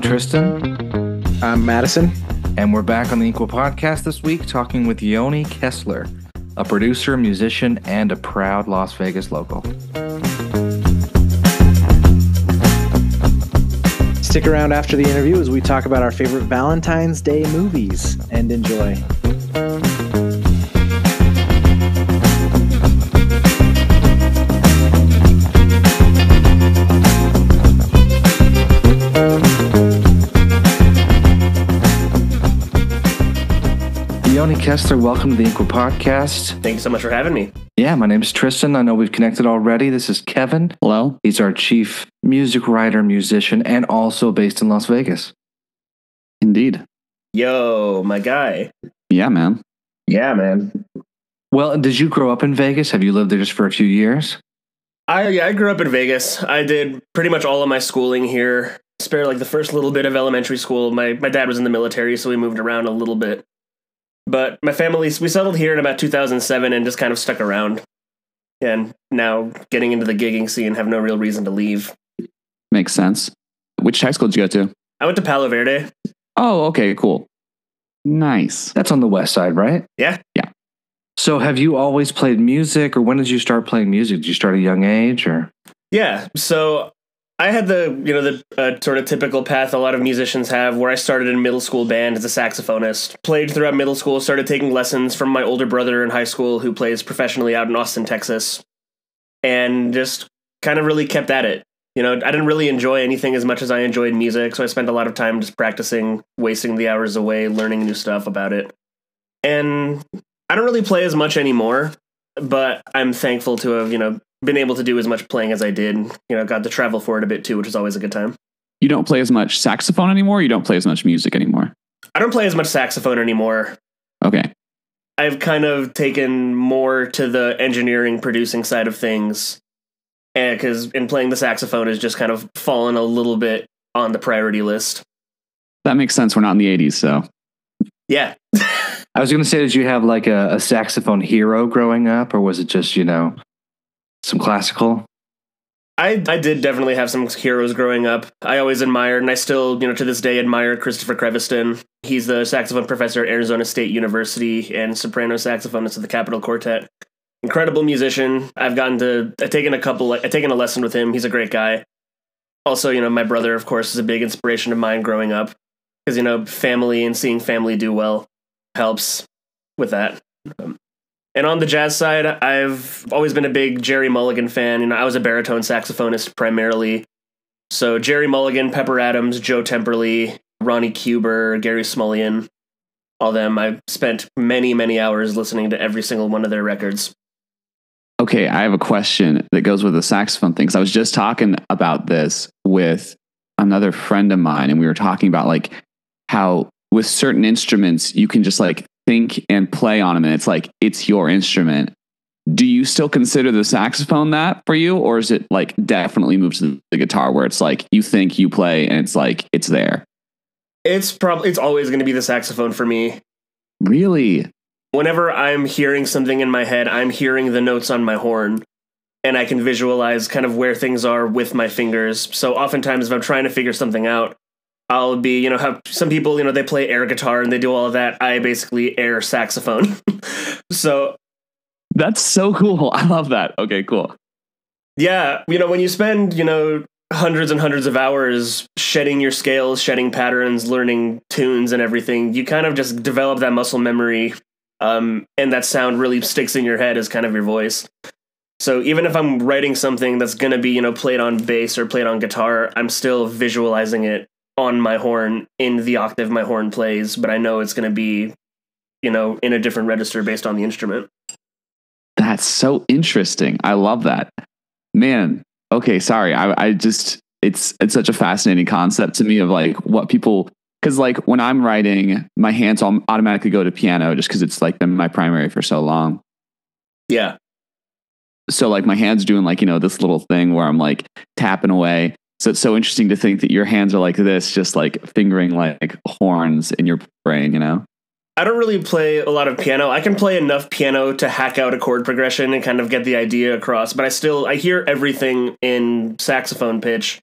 Tristan. I'm Madison. And we're back on the Equal Podcast this week talking with Yoni Kessler, a producer, musician, and a proud Las Vegas local. Stick around after the interview as we talk about our favorite Valentine's Day movies, and enjoy. Yoni Kessler, welcome to the Equal Podcast. Thank you so much for having me. Yeah, my name is Tristan. I know we've connected already. This is Kevin. Hello. He's our chief music writer, musician, and also based in Las Vegas. Indeed. Yo, my guy. Yeah, man. Yeah, man. Well, did you grow up in Vegas? Have you lived there just for a few years? I grew up in Vegas. I did pretty much all of my schooling here. Spare like the first little bit of elementary school. My dad was in the military, so we moved around a little bit. But my family, we settled here in about 2007 and just kind of stuck around. And now getting into the gigging scene, have no real reason to leave. Makes sense. Which high school did you go to? I went to Palo Verde. Oh, okay, cool. Nice. That's on the west side, right? Yeah. Yeah. So have you always played music, or when did you start playing music? Did you start at a young age, or? Yeah, so I had the sort of typical path a lot of musicians have, where I started in middle school band as a saxophonist, played throughout middle school, started taking lessons from my older brother in high school who plays professionally out in Austin, Texas, and just kind of really kept at it. I didn't really enjoy anything as much as I enjoyed music, so I spent a lot of time just practicing, wasting the hours away, learning new stuff about it. And I don't really play as much anymore, but I'm thankful to have, been able to do as much playing as I did. Got to travel for it a bit too, which was always a good time. You don't play as much saxophone anymore? You don't play as much music anymore? I don't play as much saxophone anymore. Okay. I've kind of taken more to the engineering, producing side of things. And because in playing the saxophone has just kind of fallen a little bit on the priority list. That makes sense. We're not in the 80s, so. Yeah. I was going to say, did you have like a saxophone hero growing up, or was it just, some classical? I did definitely have some heroes growing up. I always admired, and I still, to this day admire Christopher Creviston. He's the saxophone professor at Arizona State University and soprano saxophonist of the Capitol Quartet. Incredible musician. I've taken a lesson with him. He's a great guy. Also, my brother, of course, is a big inspiration of mine growing up because, family and seeing family do well helps with that. And on the jazz side, I've always been a big Jerry Mulligan fan. I was a baritone saxophonist primarily. So Jerry Mulligan, Pepper Adams, Joe Temperley, Ronnie Cuber, Gary Smullian, all them. I've spent many, many hours listening to every single one of their records. Okay, I have a question that goes with the saxophone thing. I was just talking about this with another friend of mine, and we were talking about like how with certain instruments, you can just like think and play on them, and it's your instrument. Do you still consider the saxophone that for you, or is it like definitely moved to the guitar where it's like you think, you play, and it's like it's there? It's always going to be the saxophone for me. Really? Whenever I'm hearing something in my head, I'm hearing the notes on my horn, and I can visualize kind of where things are with my fingers. So oftentimes if I'm trying to figure something out, I'll be, have some people, they play air guitar and they do all of that. I basically air saxophone. So that's so cool. I love that. Okay, cool. Yeah. When you spend, hundreds and hundreds of hours shedding your scales, shedding patterns, learning tunes and everything, you kind of just develop that muscle memory. And that sound really sticks in your head as kind of your voice. So even if I'm writing something that's going to be, played on bass or played on guitar, I'm still visualizing it on my horn in the octave my horn plays, but I know it's going to be, in a different register based on the instrument. That's so interesting. I love that. Man. Okay. Sorry. I just, it's such a fascinating concept to me of like what people, because like when I'm writing, my hands automatically go to piano just because it's like been my primary for so long. Yeah. So like my hands doing like, this little thing where I'm like tapping away. So it's so interesting to think that your hands are like this, just like fingering like horns in your brain, I don't really play a lot of piano. I can play enough piano to hack out a chord progression and kind of get the idea across, but I hear everything in saxophone pitch.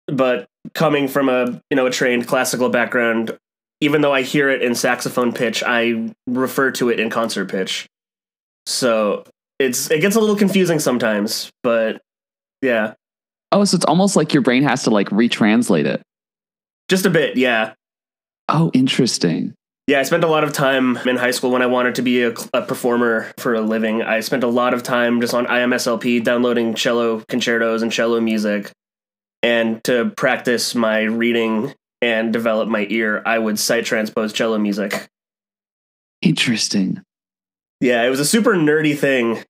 but coming from a trained classical background, even though I hear it in saxophone pitch, I refer to it in concert pitch. So it gets a little confusing sometimes, but yeah. Oh, so it's almost like your brain has to like retranslate it. Just a bit, yeah. Oh, interesting. Yeah, I spent a lot of time in high school when I wanted to be a performer for a living. I spent a lot of time just on IMSLP downloading cello concertos and cello music. And to practice my reading and develop my ear, I would sight transpose cello music. Interesting. Yeah, it was a super nerdy thing.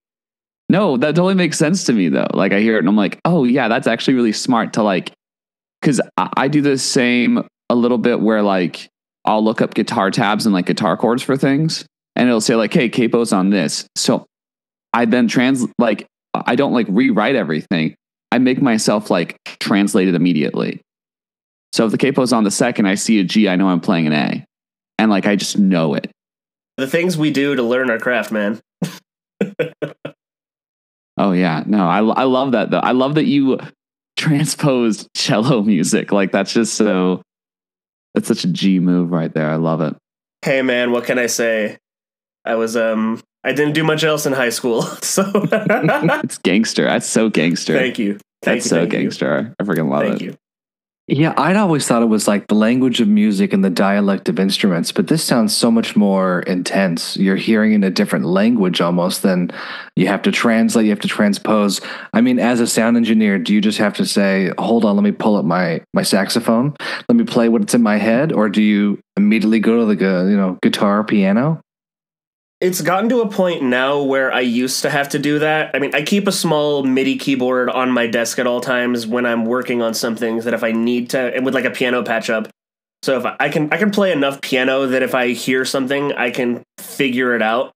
No, that totally makes sense to me though. Like I hear it and I'm like, oh yeah, that's actually really smart to like, because I do the same a little bit where like I'll look up guitar tabs and like guitar chords for things and it'll say like, hey, capo's on this. So I then I don't like rewrite everything. I make myself like translate it immediately. So if the capo's on the second, I see a G, I know I'm playing an A. And like, I just know it. The things we do to learn our craft, man. Oh yeah. No, I love that though. I love that you transposed cello music. Like that's such a G move right there. I love it. Hey man, what can I say? I didn't do much else in high school, so it's gangster. That's so gangster. Thank you. That's so gangster. I freaking love it. Thank you. Yeah, I'd always thought it was like the language of music and the dialect of instruments, but this sounds so much more intense. You're hearing in a different language almost than you have to translate, you have to transpose. I mean, as a sound engineer, do you just have to say, hold on, let me pull up my saxophone, let me play what's in my head, or do you immediately go to the guitar, piano? It's gotten to a point now where I used to have to do that. I mean, I keep a small MIDI keyboard on my desk at all times when I'm working on some things that if I need to, and with like a piano patch up. So if I can play enough piano that if I hear something, I can figure it out,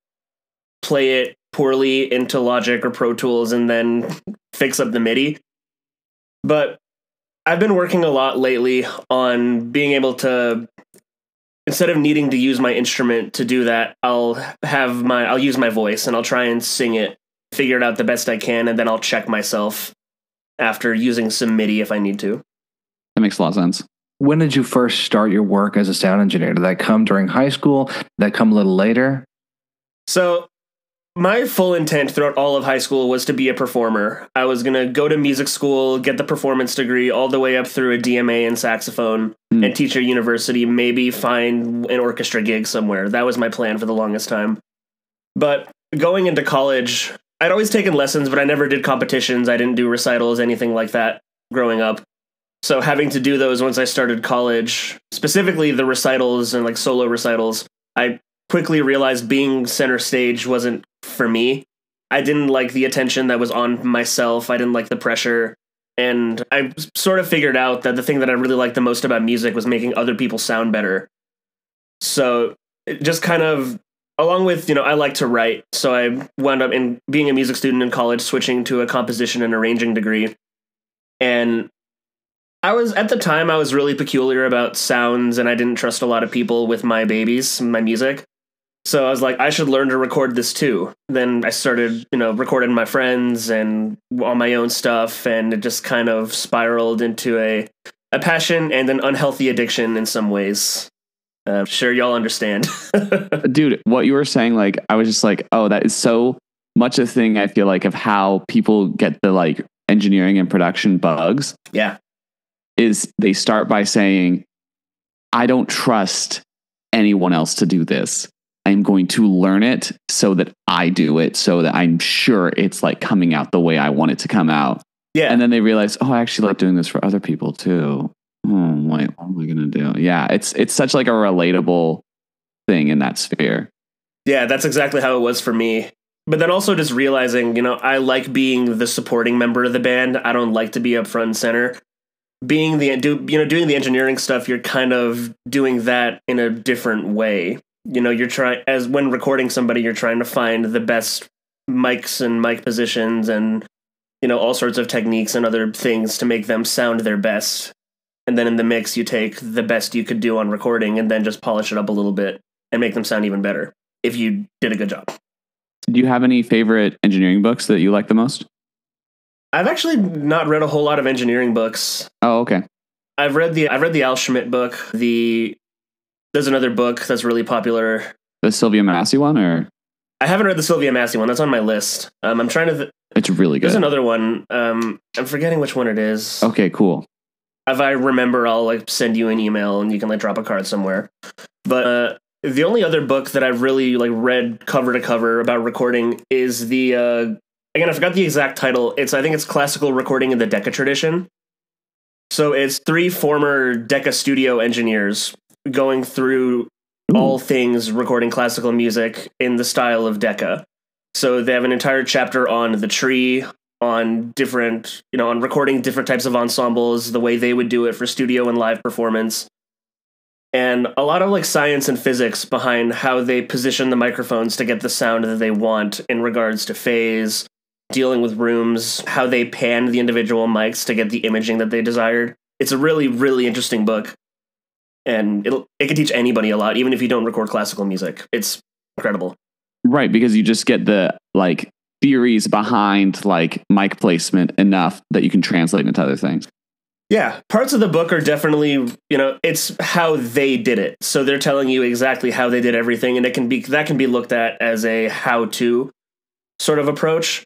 play it poorly into Logic or Pro Tools, and then fix up the MIDI. But I've been working a lot lately on being able to, instead of needing to use my instrument to do that, I'll use my voice and I'll try and sing it, figure it out the best I can, and then I'll check myself after using some MIDI if I need to. That makes a lot of sense. When did you first start your work as a sound engineer? Did that come during high school? Did that come a little later? So my full intent throughout all of high school was to be a performer. I was going to go to music school, get the performance degree all the way up through a DMA in saxophone and teach at university, maybe find an orchestra gig somewhere. That was my plan for the longest time. But going into college, I'd always taken lessons, but I never did competitions. I didn't do recitals, anything like that growing up. So having to do those once I started college, specifically the recitals and like solo recitals, I quickly realized being center stage wasn't for me. I didn't like the attention that was on myself. I didn't like the pressure. And I sort of figured out that the thing that I really liked the most about music was making other people sound better. So it just kind of, along with, I like to write. So I wound up in being a music student in college, switching to a composition and arranging degree. And at the time, I was really peculiar about sounds, and I didn't trust a lot of people with my babies, my music. So I was like, I should learn to record this too. Then I started, recording my friends and all my own stuff, and it just kind of spiraled into a passion and an unhealthy addiction in some ways. I'm sure y'all understand. Dude, what you were saying, like, I was just like, oh, that is so much a thing, I feel like, of how people get the like engineering and production bugs. Yeah. Is they start by saying, I don't trust anyone else to do this. I'm going to learn it so that I do it, so that I'm sure it's like coming out the way I want it to come out. Yeah. And then they realize, oh, I actually like doing this for other people too. Oh, wait, what am I going to do? Yeah. It's such like a relatable thing in that sphere. Yeah, that's exactly how it was for me. But then also just realizing, I like being the supporting member of the band. I don't like to be up front and center. Doing the engineering stuff, you're kind of doing that in a different way. You're when recording somebody, you're trying to find the best mics and mic positions and, all sorts of techniques and other things to make them sound their best. And then in the mix, you take the best you could do on recording and then just polish it up a little bit and make them sound even better if you did a good job. Do you have any favorite engineering books that you like the most? I've actually not read a whole lot of engineering books. Oh, okay. I've read the Al Schmidt book. There's another book that's really popular. The Sylvia Massey one, or I haven't read the Sylvia Massey one. That's on my list. I'm trying to. It's really good. There's another one. I'm forgetting which one it is. Okay, cool. If I remember, I'll like send you an email and you can like drop a card somewhere. But the only other book that I've really like read cover to cover about recording is the again, I forgot the exact title. I think it's Classical Recording in the Decca Tradition. So it's 3 former Decca studio engineers going through all things recording classical music in the style of Decca. So they have an entire chapter on the tree, on different, on recording different types of ensembles, the way they would do it for studio and live performance. And a lot of like science and physics behind how they position the microphones to get the sound that they want in regards to phase, dealing with rooms, how they pan the individual mics to get the imaging that they desired. It's a really, really interesting book. And it can teach anybody a lot, even if you don't record classical music. It's incredible. Right, because you just get the like theories behind like mic placement enough that you can translate into other things. Yeah, parts of the book are definitely, it's how they did it. So they're telling you exactly how they did everything, and that can be looked at as a how-to sort of approach.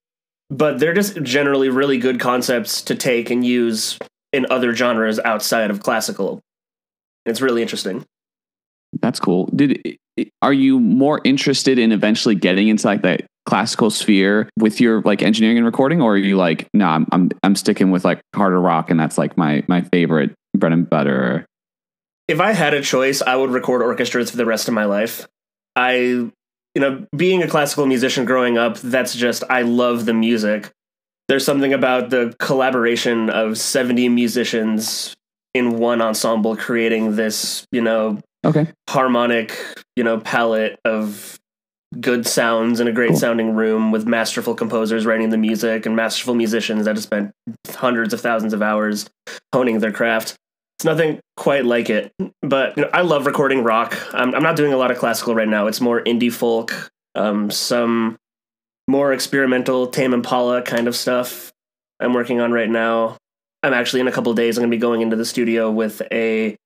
But they're just generally really good concepts to take and use in other genres outside of classical. It's really interesting. That's cool. Are you more interested in eventually getting into like that classical sphere with your like engineering and recording, or are you like, no, I'm sticking with like harder rock and that's like my favorite bread and butter? If I had a choice, I would record orchestras for the rest of my life. Being a classical musician growing up, I love the music. There's something about the collaboration of 70 musicians in one ensemble creating this, harmonic, palette of good sounds in a great sounding room with masterful composers writing the music and masterful musicians that have spent hundreds of thousands of hours honing their craft. It's nothing quite like it, but I love recording rock. I'm not doing a lot of classical right now. It's more indie folk, some more experimental Tame Impala kind of stuff I'm working on right now. I'm actually in a couple of days, I'm going to be going into the studio with I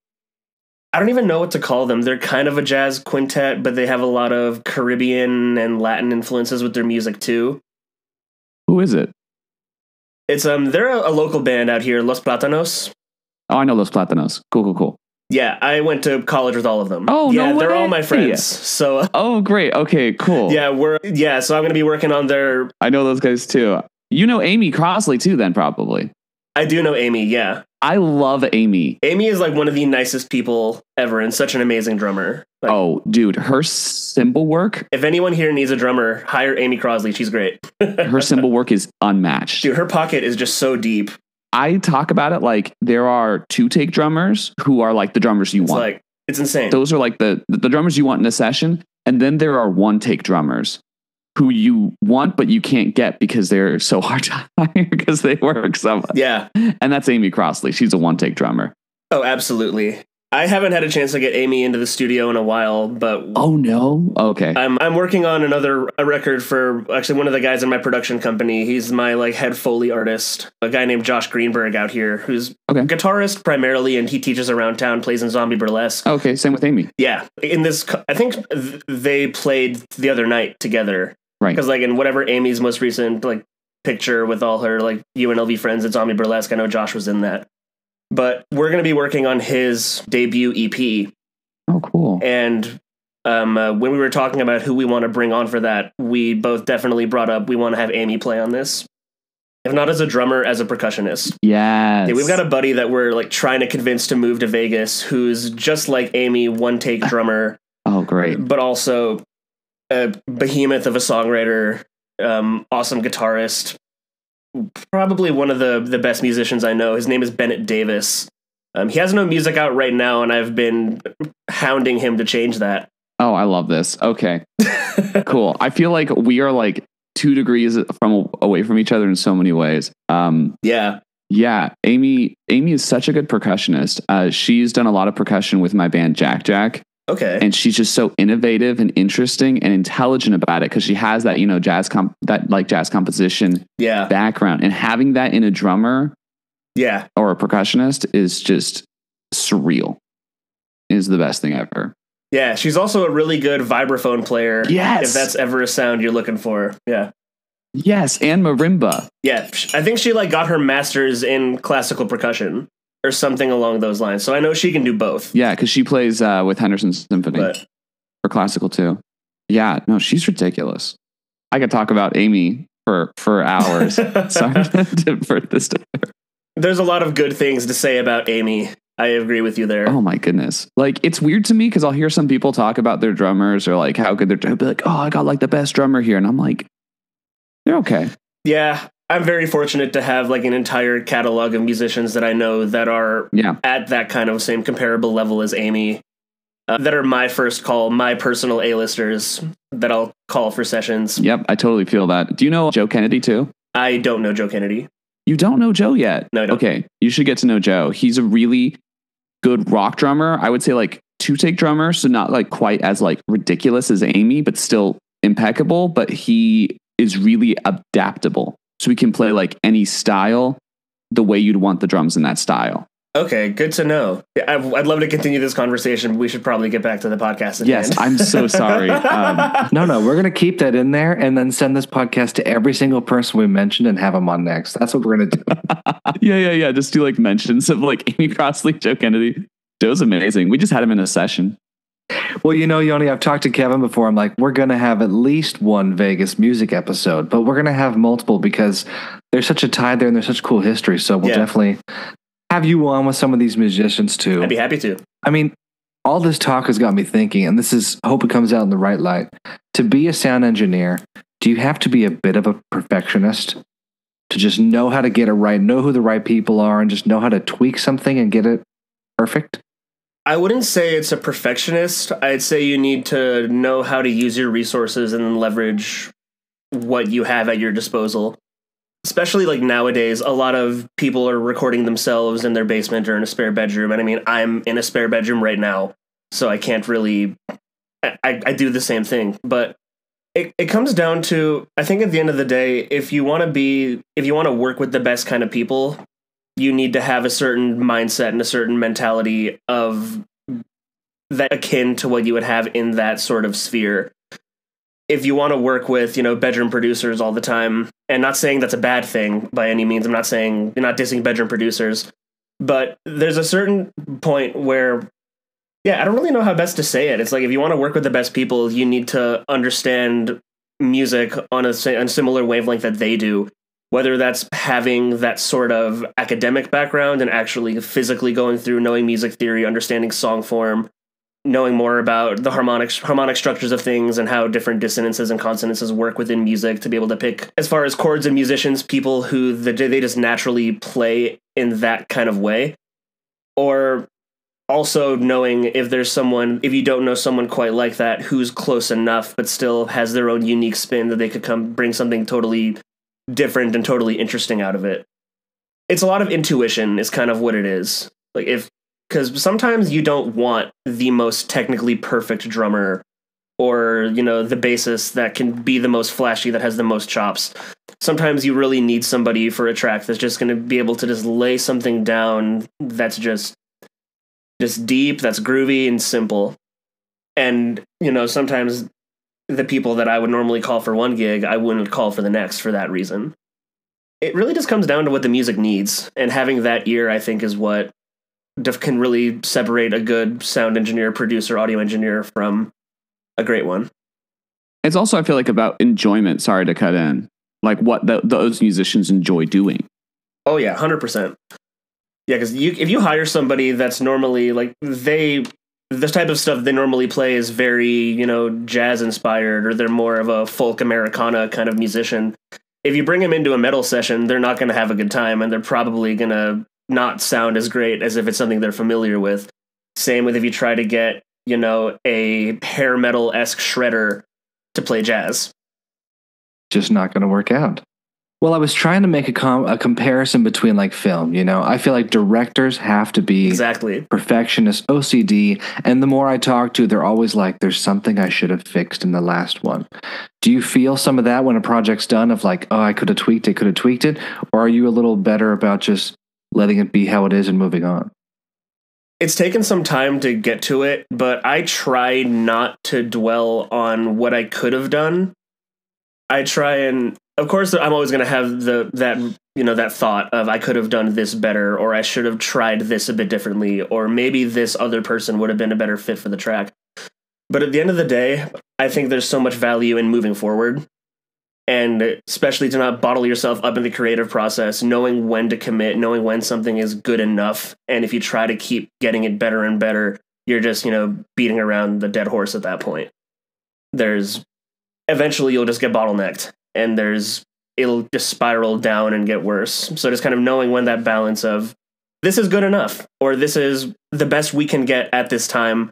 don't even know what to call them. They're kind of a jazz quintet, but they have a lot of Caribbean and Latin influences with their music too. Who is it? It's they're a local band out here, Los Platanos. Oh, I know Los Platanos. Cool. Yeah, I went to college with all of them. Oh, yeah, no they're way. all my friends. So oh, great. Okay, cool. Yeah, so I'm going to be working on their. I know those guys too. You know Amy Crossley too, then probably. I do know Amy. Yeah, I love Amy. Amy is like one of the nicest people ever and such an amazing drummer. Like, oh, dude, her cymbal work. If anyone here needs a drummer, hire Amy Crossley. She's great. Her cymbal work is unmatched. Dude, her pocket is just so deep. I talk about it like there are 2-take drummers who are like the drummers you want. It's insane. Those are like the drummers you want in a session. And then there are 1-take drummers who you want, but you can't get because they're so hard to hire because they work so much. Yeah. And that's Amy Crossley. She's a 1-take drummer. Oh, absolutely. I haven't had a chance to get Amy into the studio in a while, but oh no, okay. I'm working on a record for actually one of the guys in my production company. He's my like head Foley artist, a guy named Josh Greenberg out here, who's a guitarist primarily, and he teaches around town, plays in zombie burlesque. Okay, same with Amy. Yeah, in this, I think they played the other night together, right? Because like in whatever Amy's most recent like picture with all her like UNLV friends at zombie burlesque, I know Josh was in that. But we're going to be working on his debut EP. Oh, cool. And when we were talking about who we want to bring on for that, we both definitely brought up we want to have Amy play on this. If not as a drummer, as a percussionist. Yes. Yeah, we've got a buddy that we're like trying to convince to move to Vegas who's just like Amy, 1-take drummer. Oh, great. But also a behemoth of a songwriter, awesome guitarist. Probably one of the best musicians I know. His name is Bennett Davis. He has no music out right now, and I've been hounding him to change that. Oh, I love this. Okay, cool. I feel like we are like 2 degrees away from each other in so many ways. Yeah. Amy is such a good percussionist. She's done a lot of percussion with my band Jack Jack. Okay. And she's just so innovative and interesting and intelligent about it because she has that, jazz composition background, and having that in a drummer or a percussionist is just surreal. Is the best thing ever. Yeah, she's also a really good vibraphone player. Yes. If that's ever a sound you're looking for. Yeah. Yes, and marimba. Yeah, I think she got her master's in classical percussion or something along those lines. So I know she can do both. Yeah, because she plays with Henderson Symphony for classical too. Yeah, no, she's ridiculous. I could talk about Amy for hours. Sorry for this. There's a lot of good things to say about Amy. I agree with you there. Oh my goodness. Like, it's weird to me because I'll hear some people talk about their drummers or like how good they're be like, oh, I got like the best drummer here. And I'm like, they're okay. Yeah. I'm very fortunate to have like an entire catalog of musicians that I know that are at that kind of same comparable level as Amy, that are my first call, my personal A-listers that I'll call for sessions. Yep. I totally feel that. Do you know Joe Kennedy too? I don't know Joe Kennedy. You don't know Joe yet? No, I don't. Okay. You should get to know Joe. He's a really good rock drummer. I would say like 2-take drummer. So not like quite as like ridiculous as Amy, but still impeccable. But he is really adaptable. So we can play like any style the way you'd want the drums in that style. Okay, good to know. I'd love to continue this conversation, but we should probably get back to the podcast. Yes, I'm so sorry. No, we're going to keep that in there and then send this podcast to every single person we mentioned and have them on next. That's what we're going to do. Yeah. Just do like mentions of like Amy Crossley, Joe Kennedy. Joe's amazing. We just had him in a session. Well, Yoni, I've talked to Kevin before. I'm like, we're going to have at least one Vegas music episode, but we're going to have multiple because there's such a tie there and there's such cool history. So we'll definitely have you on with some of these musicians too. I'd be happy to. I mean, all this talk has got me thinking, and hope it comes out in the right light. To be a sound engineer, do you have to be a bit of a perfectionist to just know how to get it right, know who the right people are, and just know how to tweak something and get it perfect? I wouldn't say it's a perfectionist. I'd say you need to know how to use your resources and leverage what you have at your disposal. Especially like nowadays, a lot of people are recording themselves in their basement or in a spare bedroom. And I mean, I'm in a spare bedroom right now, so I can't really, I do the same thing. But it comes down to, I think at the end of the day, if you want to work with the best kind of people, you need to have a certain mindset and a certain mentality of that akin to what you would have in that sort of sphere. If you want to work with, bedroom producers all the time, and not saying that's a bad thing by any means, I'm not saying you're not dissing bedroom producers, but there's a certain point where, I don't really know how best to say it. It's like, if you want to work with the best people, you need to understand music on a similar wavelength that they do, whether that's having that sort of academic background and actually physically going through, knowing music theory, understanding song form, knowing more about the harmonic structures of things and how different dissonances and consonances work within music to be able to pick, as far as chords and musicians, people who they just naturally play in that kind of way. Or also knowing if you don't know someone quite like that, who's close enough but still has their own unique spin that they could bring something totally different and totally interesting out of it. It's a lot of intuition is kind of what it is. Because sometimes you don't want the most technically perfect drummer or, the bassist that can be the most flashy, that has the most chops. Sometimes you really need somebody for a track that's just going to be able to just lay something down that's just deep, that's groovy and simple. And, sometimes the people that I would normally call for one gig, I wouldn't call for the next for that reason. It really just comes down to what the music needs. And having that ear, I think, is what can really separate a good sound engineer, producer, audio engineer from a great one. It's also, I feel like, about enjoyment. Sorry to cut in. Like what those musicians enjoy doing. Oh yeah, 100%. Yeah, because if you hire somebody that's normally like this type of stuff they normally play is very, jazz inspired, or they're more of a folk Americana kind of musician. If you bring them into a metal session, they're not going to have a good time, and they're probably going to not sound as great as if it's something they're familiar with. Same with if you try to get, a hair metal-esque shredder to play jazz. Just not going to work out. Well, I was trying to make a comparison between like film, I feel like directors have to be exactly perfectionist, OCD, and the more I talk to, they're always like, there's something I should have fixed in the last one. Do you feel some of that when a project's done of like, oh, I could have tweaked it, or are you a little better about just letting it be how it is and moving on? It's taken some time to get to it, but I try not to dwell on what I could have done. I try and, of course, I'm always going to have that thought of I could have done this better, or I should have tried this a bit differently, or maybe this other person would have been a better fit for the track. But at the end of the day, I think there's so much value in moving forward, and especially to not bottle yourself up in the creative process, knowing when to commit, knowing when something is good enough. And if you try to keep getting it better and better, you're just, beating around the dead horse at that point. Eventually you'll just get bottlenecked, and it'll just spiral down and get worse. So just kind of knowing when that balance of this is good enough, or this is the best we can get at this time.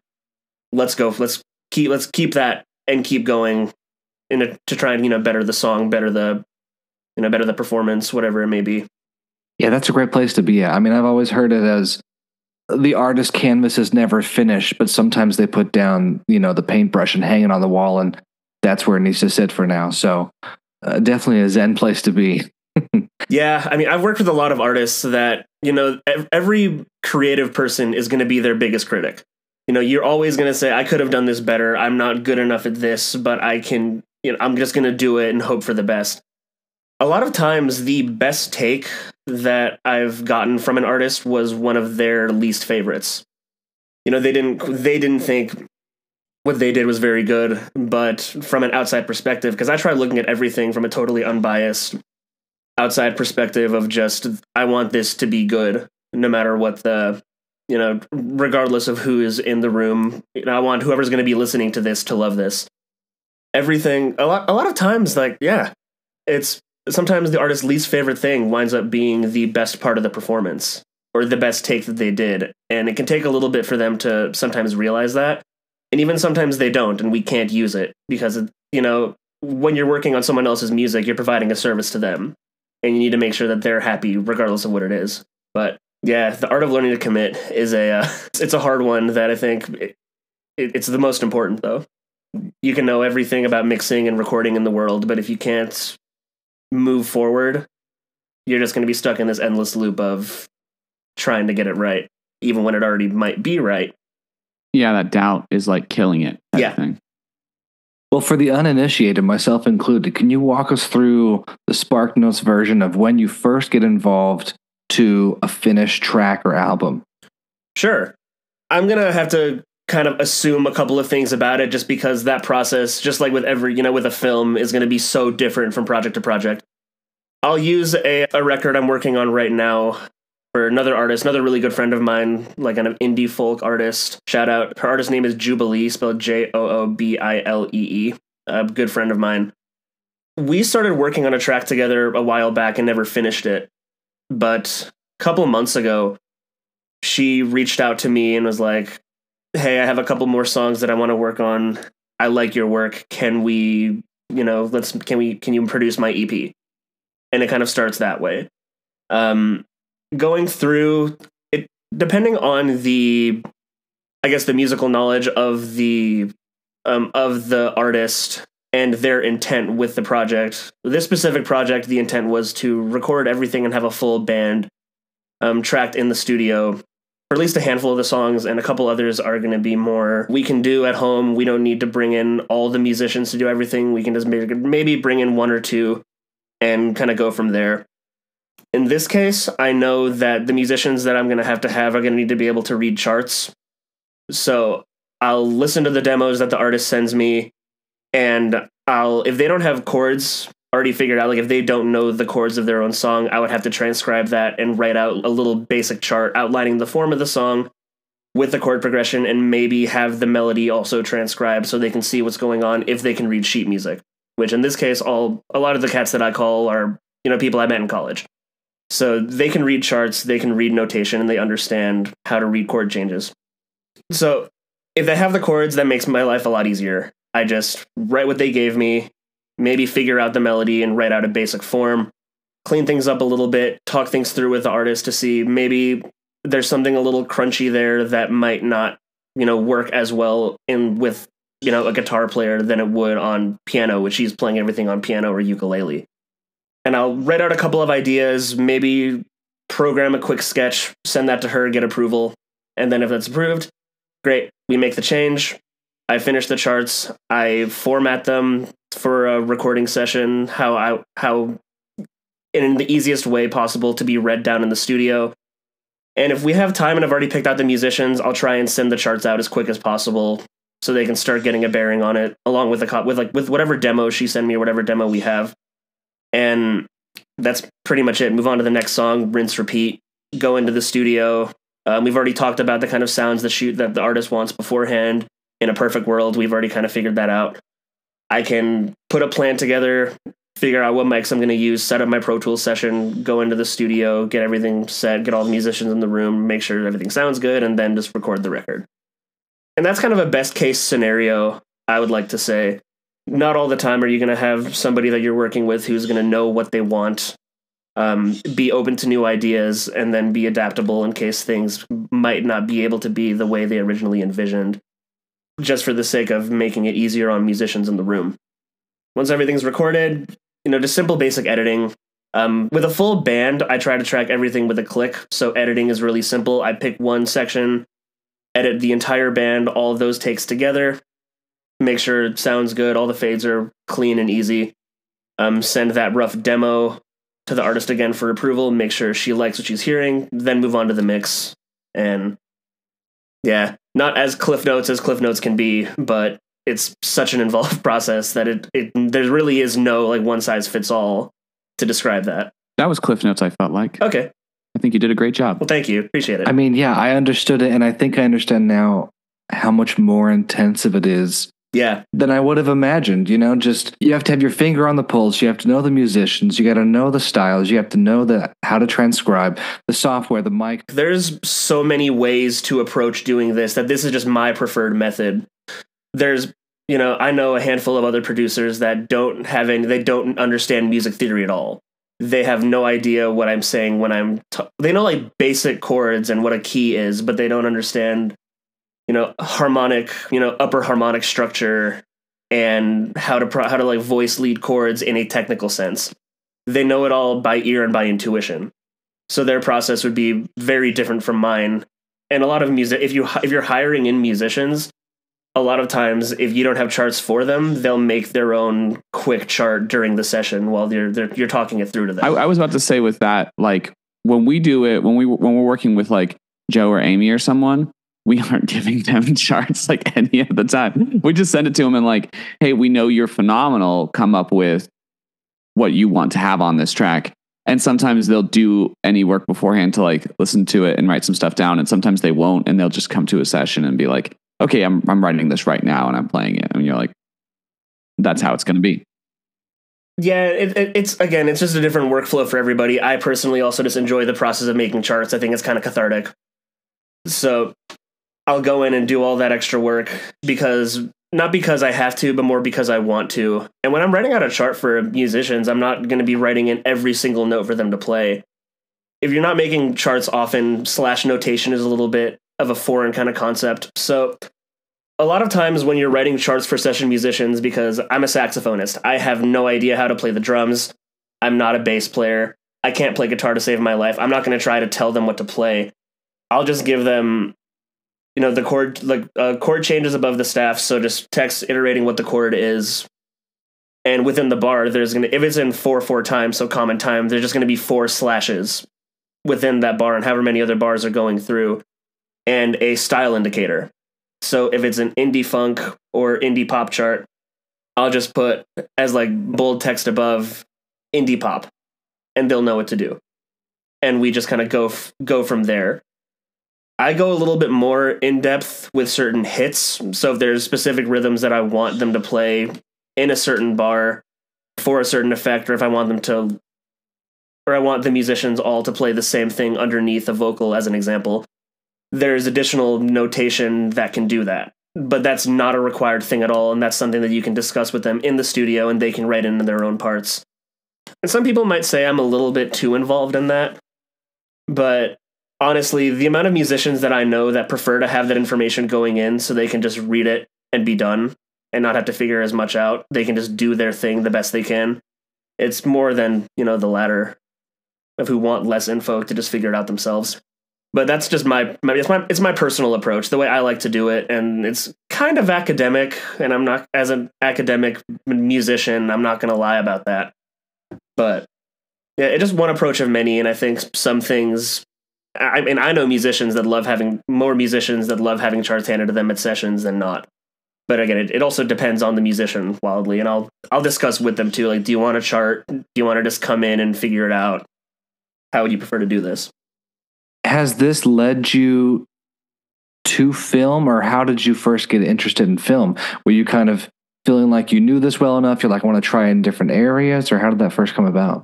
Let's go. Let's keep that and keep going to try and, better the song, better the performance, whatever it may be. Yeah, that's a great place to be at. I mean, I've always heard it as the artist canvas is never finished, but sometimes they put down, the paintbrush and hang it on the wall, and that's where it needs to sit for now. So definitely a zen place to be. Yeah, I mean, I've worked with a lot of artists that, every creative person is going to be their biggest critic. You're always going to say, I could have done this better. I'm not good enough at this, but I can, I'm just going to do it and hope for the best. A lot of times the best take that I've gotten from an artist was one of their least favorites. They didn't think what they did was very good, but from an outside perspective, because I try looking at everything from a totally unbiased outside perspective of just, I want this to be good, no matter what regardless of who is in the room. I want whoever's going to be listening to this to love this. Everything, a lot of times, it's sometimes the artist's least favorite thing winds up being the best part of the performance, or the best take that they did. And it can take a little bit for them to sometimes realize that. And even sometimes they don't, and we can't use it because, when you're working on someone else's music, you're providing a service to them, and you need to make sure that they're happy regardless of what it is. But yeah, the art of learning to commit is it's a hard one that I think it's the most important, though. You can know everything about mixing and recording in the world, but if you can't move forward, you're just going to be stuck in this endless loop of trying to get it right, even when it already might be right. Yeah, that doubt is like killing it. Yeah. Thing. Well, for the uninitiated, myself included, can you walk us through the SparkNotes version of when you first get involved to a finished track or album? Sure. I'm going to have to kind of assume a couple of things about it, just because that process, just like with with a film, is going to be so different from project to project. I'll use a record I'm working on right now for another artist, another really good friend of mine, like an indie folk artist. Shout out. Her artist name is Jubilee, spelled Joobilee. A good friend of mine. We started working on a track together a while back and never finished it. But a couple months ago, she reached out to me and was like, hey, I have a couple more songs that I want to work on. I like your work. Can we, can you produce my EP? And it kind of starts that way. Going through it, depending on the musical knowledge of the artist and their intent with the project. This specific project, the intent was to record everything and have a full band tracked in the studio for at least a handful of the songs, and a couple others are going to be more we can do at home. We don't need to bring in all the musicians to do everything. We can just maybe bring in one or two and kind of go from there. In this case, I know that the musicians that I'm going to have are going to need to be able to read charts. So I'll listen to the demos that the artist sends me, and if they don't have chords already figured out, like if they don't know the chords of their own song, I would have to transcribe that and write out a little basic chart outlining the form of the song with the chord progression, and maybe have the melody also transcribed so they can see what's going on if they can read sheet music, which in this case, a lot of the cats that I call are, people I met in college. So they can read charts, they can read notation, and they understand how to read chord changes. So if they have the chords, that makes my life a lot easier. I just write what they gave me, maybe figure out the melody and write out a basic form, clean things up a little bit, talk things through with the artist to see maybe there's something a little crunchy there that might not, work as well with, a guitar player than it would on piano, which he's playing everything on piano or ukulele. And I'll write out a couple of ideas, maybe program a quick sketch, send that to her, get approval. And then if that's approved, great. We make the change. I finish the charts. I format them for a recording session, how in the easiest way possible to be read down in the studio. And if we have time and I've already picked out the musicians, I'll try and send the charts out as quick as possible so they can start getting a bearing on it, along with with whatever demo she sent me or whatever demo we have. And that's pretty much it. Move on to the next song, rinse, repeat, go into the studio. We've already talked about the kind of sounds that the artist wants beforehand. In a perfect world, we've already kind of figured that out. I can put a plan together, figure out what mics I'm going to use, set up my Pro Tools session, go into the studio, get everything set, get all the musicians in the room, make sure everything sounds good, and then just record the record. And that's kind of a best case scenario, I would like to say. Not all the time are you going to have somebody that you're working with who's going to know what they want, be open to new ideas, and then be adaptable in case things might not be able to be the way they originally envisioned, just for the sake of making it easier on musicians in the room. Once everything's recorded, just simple basic editing. With a full band, I try to track everything with a click, so editing is really simple. I pick one section, edit the entire band, all of those takes together, make sure it sounds good, all the fades are clean and easy. Send that rough demo to the artist again for approval, make sure she likes what she's hearing, then move on to the mix. And yeah, not as Cliff Notes can be, but it's such an involved process that there really is no like one size fits all to describe that. That was Cliff Notes, I felt like. Okay. I think you did a great job. Well, thank you. Appreciate it. I mean, yeah, I understood it, and I think I understand now how much more intensive it is. Yeah. Than I would have imagined. Just you have to have your finger on the pulse. You have to know the musicians. You got to know the styles. You have to know how to transcribe the software, the mic. There's so many ways to approach doing this that this is just my preferred method. There's, I know a handful of other producers that they don't understand music theory at all. They have no idea what I'm saying when they know like basic chords and what a key is, but they don't understand harmonic, upper harmonic structure and how to like voice lead chords in a technical sense. They know it all by ear and by intuition. So their process would be very different from mine. And a lot of if you're hiring in musicians, a lot of times if you don't have charts for them, they'll make their own quick chart during the session while you're talking it through to them. I was about to say with that, like when we do it, when we're working with like Joe or Amy or someone, we aren't giving them charts like any of the time. We just send it to them and like, hey, we know you're phenomenal. Come up with what you want to have on this track. And sometimes they'll do any work beforehand to like listen to it and write some stuff down. And sometimes they won't. And they'll just come to a session and be like, okay, I'm writing this right now and I'm playing it. And you're like, that's how it's going to be. Yeah, it's just a different workflow for everybody. I personally also just enjoy the process of making charts. I think it's kind of cathartic. So I'll go in and do all that extra work not because I have to, but more because I want to. And when I'm writing out a chart for musicians, I'm not going to be writing in every single note for them to play. If you're not making charts often, / notation is a little bit of a foreign kind of concept. So a lot of times when you're writing charts for session musicians, because I'm a saxophonist, I have no idea how to play the drums. I'm not a bass player. I can't play guitar to save my life. I'm not going to try to tell them what to play. I'll just give them the chord, chord changes above the staff. So just text iterating what the chord is. And within the bar, if it's in 4/4 time, so common time, there's just going to be 4 slashes within that bar and however many other bars are going through, and a style indicator. So if it's an indie funk or indie pop chart, I'll just put as like bold text above indie pop, and they'll know what to do. And we just kind of go from there. I go a little bit more in depth with certain hits. So if there's specific rhythms that I want them to play in a certain bar for a certain effect, or if I want I want the musicians all to play the same thing underneath a vocal, as an example, there's additional notation that can do that. But that's not a required thing at all, and that's something that you can discuss with them in the studio, and they can write in their own parts. And some people might say I'm a little bit too involved in that, but honestly, the amount of musicians that I know that prefer to have that information going in so they can just read it and be done and not have to figure as much out, they can just do their thing the best they can. It's more than, the latter of who want less info to just figure it out themselves. But that's just it's my personal approach, the way I like to do it, and it's kind of academic. And I'm not, as an academic musician, I'm not going to lie about that. But yeah, it's just one approach of many, and I think some things. I mean, I know musicians that love having charts handed to them at sessions than not. But again, it also depends on the musician wildly, and I'll discuss with them too. Like, do you want a chart? Do you want to just come in and figure it out? How would you prefer to do this? Has this led you to film, or how did you first get interested in film? Were you kind of feeling like you knew this well enough? You're like, I want to try in different areas, or how did that first come about?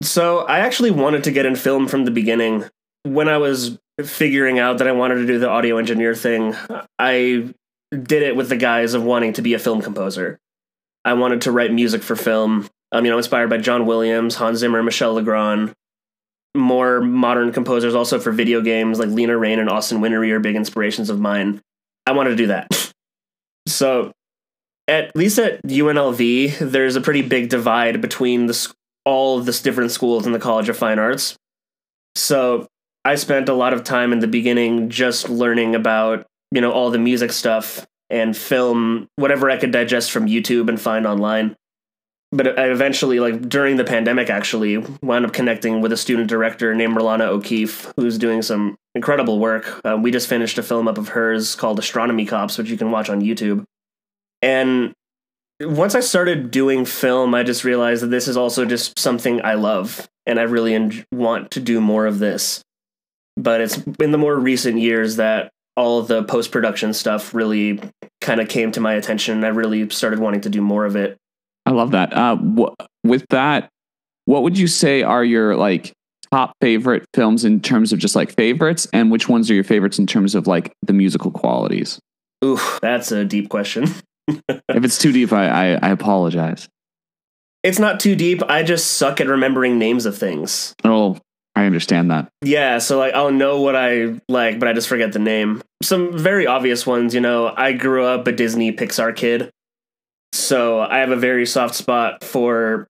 So I actually wanted to get in film from the beginning. When I was figuring out that I wanted to do the audio engineer thing, I did it with the guise of wanting to be a film composer. I wanted to write music for film. I'm inspired by John Williams, Hans Zimmer, Michel Legrand. More modern composers also for video games like Lena Raine and Austin Wintory are big inspirations of mine. I wanted to do that. So at least at UNLV, there's a pretty big divide between all of the different schools in the College of Fine Arts. So I spent a lot of time in the beginning just learning about, all the music stuff and film, whatever I could digest from YouTube and find online. But I eventually, like during the pandemic, actually wound up connecting with a student director named Merlana O'Keefe, who's doing some incredible work. We just finished a film up of hers called Astronomy Cops, which you can watch on YouTube. And once I started doing film, I just realized that this is also just something I love, and I really want to do more of this. But it's in the more recent years that all of the post-production stuff really kind of came to my attention, and I really started wanting to do more of it. I love that. With that, what would you say are your like top favorite films in terms of just like favorites, and which ones are your favorites in terms of like the musical qualities? Ooh, that's a deep question. If it's too deep, I apologize. It's not too deep. I just suck at remembering names of things. Oh, I understand that. Yeah, so like I'll know what I like, but I just forget the name. Some very obvious ones, I grew up a Disney Pixar kid. So I have a very soft spot for,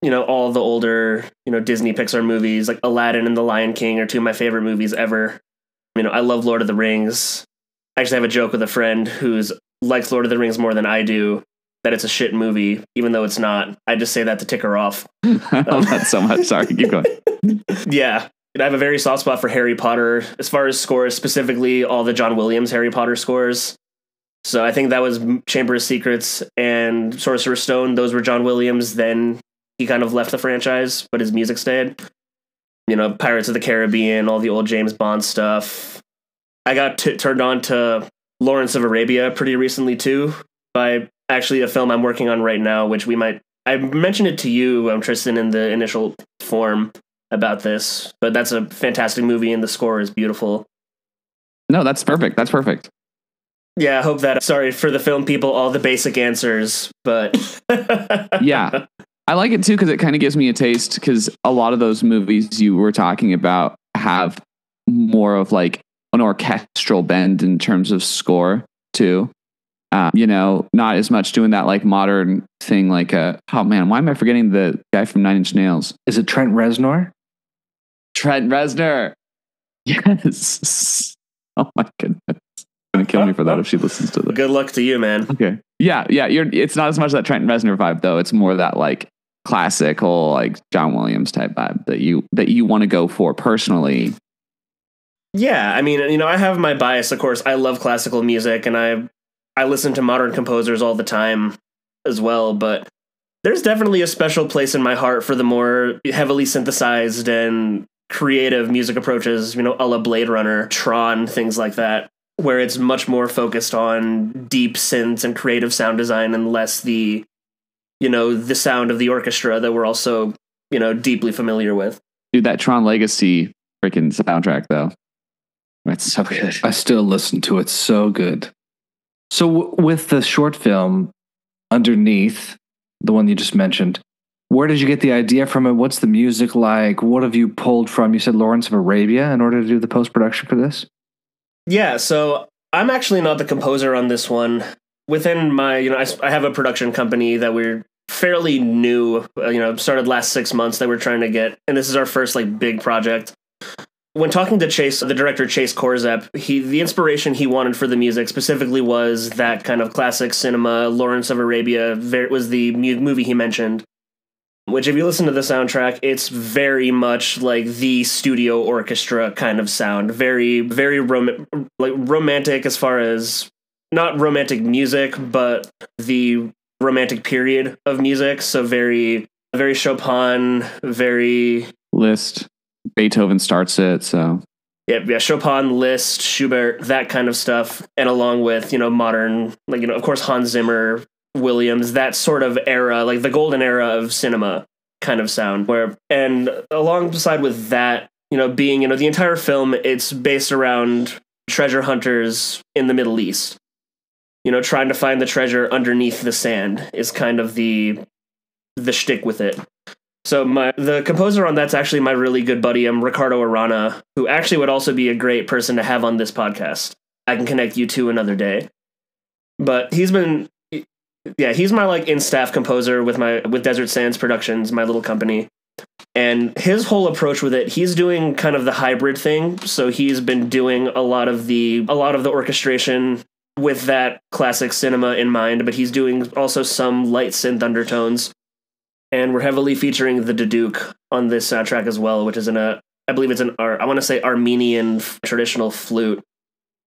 all the older, Disney Pixar movies like Aladdin and The Lion King are two of my favorite movies ever. I love Lord of the Rings. I actually have a joke with a friend who's likes Lord of the Rings more than I do, that it's a shit movie, even though it's not. I just say that to tick her off. I love that so much. Sorry, keep going. Yeah. I have a very soft spot for Harry Potter, as far as scores, specifically all the John Williams Harry Potter scores. So I think that was Chamber of Secrets and Sorcerer's Stone. Those were John Williams. Then he kind of left the franchise, but his music stayed. Pirates of the Caribbean, all the old James Bond stuff. I got turned on to Lawrence of Arabia pretty recently too, by actually a film I'm working on right now, which I mentioned it to you, Tristan, in the initial form about this, but that's a fantastic movie and the score is beautiful. No, that's perfect. That's perfect. Yeah, I hope that, sorry for the film people, all the basic answers, but yeah, I like it too, because it kind of gives me a taste, because a lot of those movies you were talking about have more of like an orchestral bend in terms of score too. Not as much doing that like modern thing like oh man, why am I forgetting the guy from Nine Inch Nails? Is it Trent Reznor? Trent Reznor. Yes. Oh my goodness. Gonna kill me for that if she listens to this. Good luck to you, man. Okay. Yeah. It's not as much that Trent Reznor vibe though. It's more that like classical, like John Williams type vibe that you want to go for personally. Yeah, I have my bias, of course. I love classical music, and I listen to modern composers all the time as well, but there's definitely a special place in my heart for the more heavily synthesized and creative music approaches, a la Blade Runner, Tron, things like that, where it's much more focused on deep synths and creative sound design and less the sound of the orchestra that we're also, deeply familiar with. Dude, that Tron Legacy freaking soundtrack, though. It's so good. I still listen to it. So good. So with the short film Underneath, the one you just mentioned, where did you get the idea from it? What's the music like? What have you pulled from? You said Lawrence of Arabia in order to do the post-production for this? Yeah, so I'm actually not the composer on this one. Within my, I have a production company that we're fairly new, started last 6 months that we're trying to get, and this is our first like big project. when talking to Chase, the director Chase Korzep, the inspiration he wanted for the music specifically was that kind of classic cinema. Lawrence of Arabia was the movie he mentioned, which if you listen to the soundtrack, it's very much like the studio orchestra kind of sound. Very, very romantic as far as not romantic music, but the romantic period of music. So very, very Chopin, very Liszt. Beethoven starts it, so yeah, Chopin, Liszt, Schubert, that kind of stuff, and along with modern, of course Hans Zimmer, Williams, that sort of era, like the golden era of cinema kind of sound. And alongside with that, being the entire film, it's based around treasure hunters in the Middle East. Trying to find the treasure underneath the sand is kind of the shtick with it. So the composer on that's actually my really good buddy, Ricardo Arana, who actually would also be a great person to have on this podcast. I can connect you to another day. But he's my in-staff composer with Desert Sands Productions, my little company. And his whole approach with it, he's doing kind of the hybrid thing. So he's been doing a lot of the orchestration with that classic cinema in mind, but he's doing also some light synth undertones. And we're heavily featuring the duduk on this soundtrack as well, which is I believe it's I want to say Armenian traditional flute.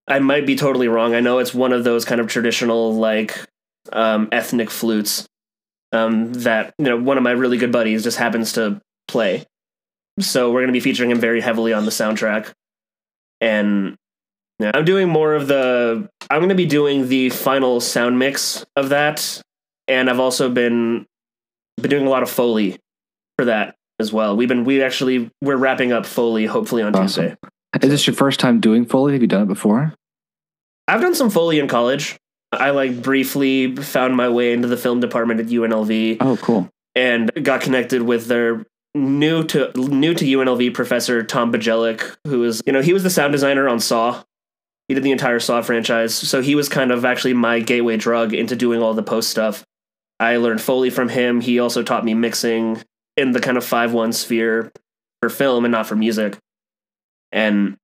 I might be totally wrong. I know it's one of those kind of traditional ethnic flutes that one of my really good buddies just happens to play. So we're going to be featuring him very heavily on the soundtrack. And I'm doing I'm going to be doing the final sound mix of that, and I've also been doing a lot of Foley for that as well. We're wrapping up Foley hopefully on Tuesday. Is this your first time doing Foley? Have you done it before? I've done some Foley in college. I briefly found my way into the film department at UNLV. Oh, cool. And got connected with their new to UNLV professor, Tom Bajelic, who is, he was the sound designer on Saw. He did the entire Saw franchise. So he was kind of actually my gateway drug into doing all the post stuff. I learned Foley from him. He also taught me mixing in the kind of 5/1 sphere for film and not for music. And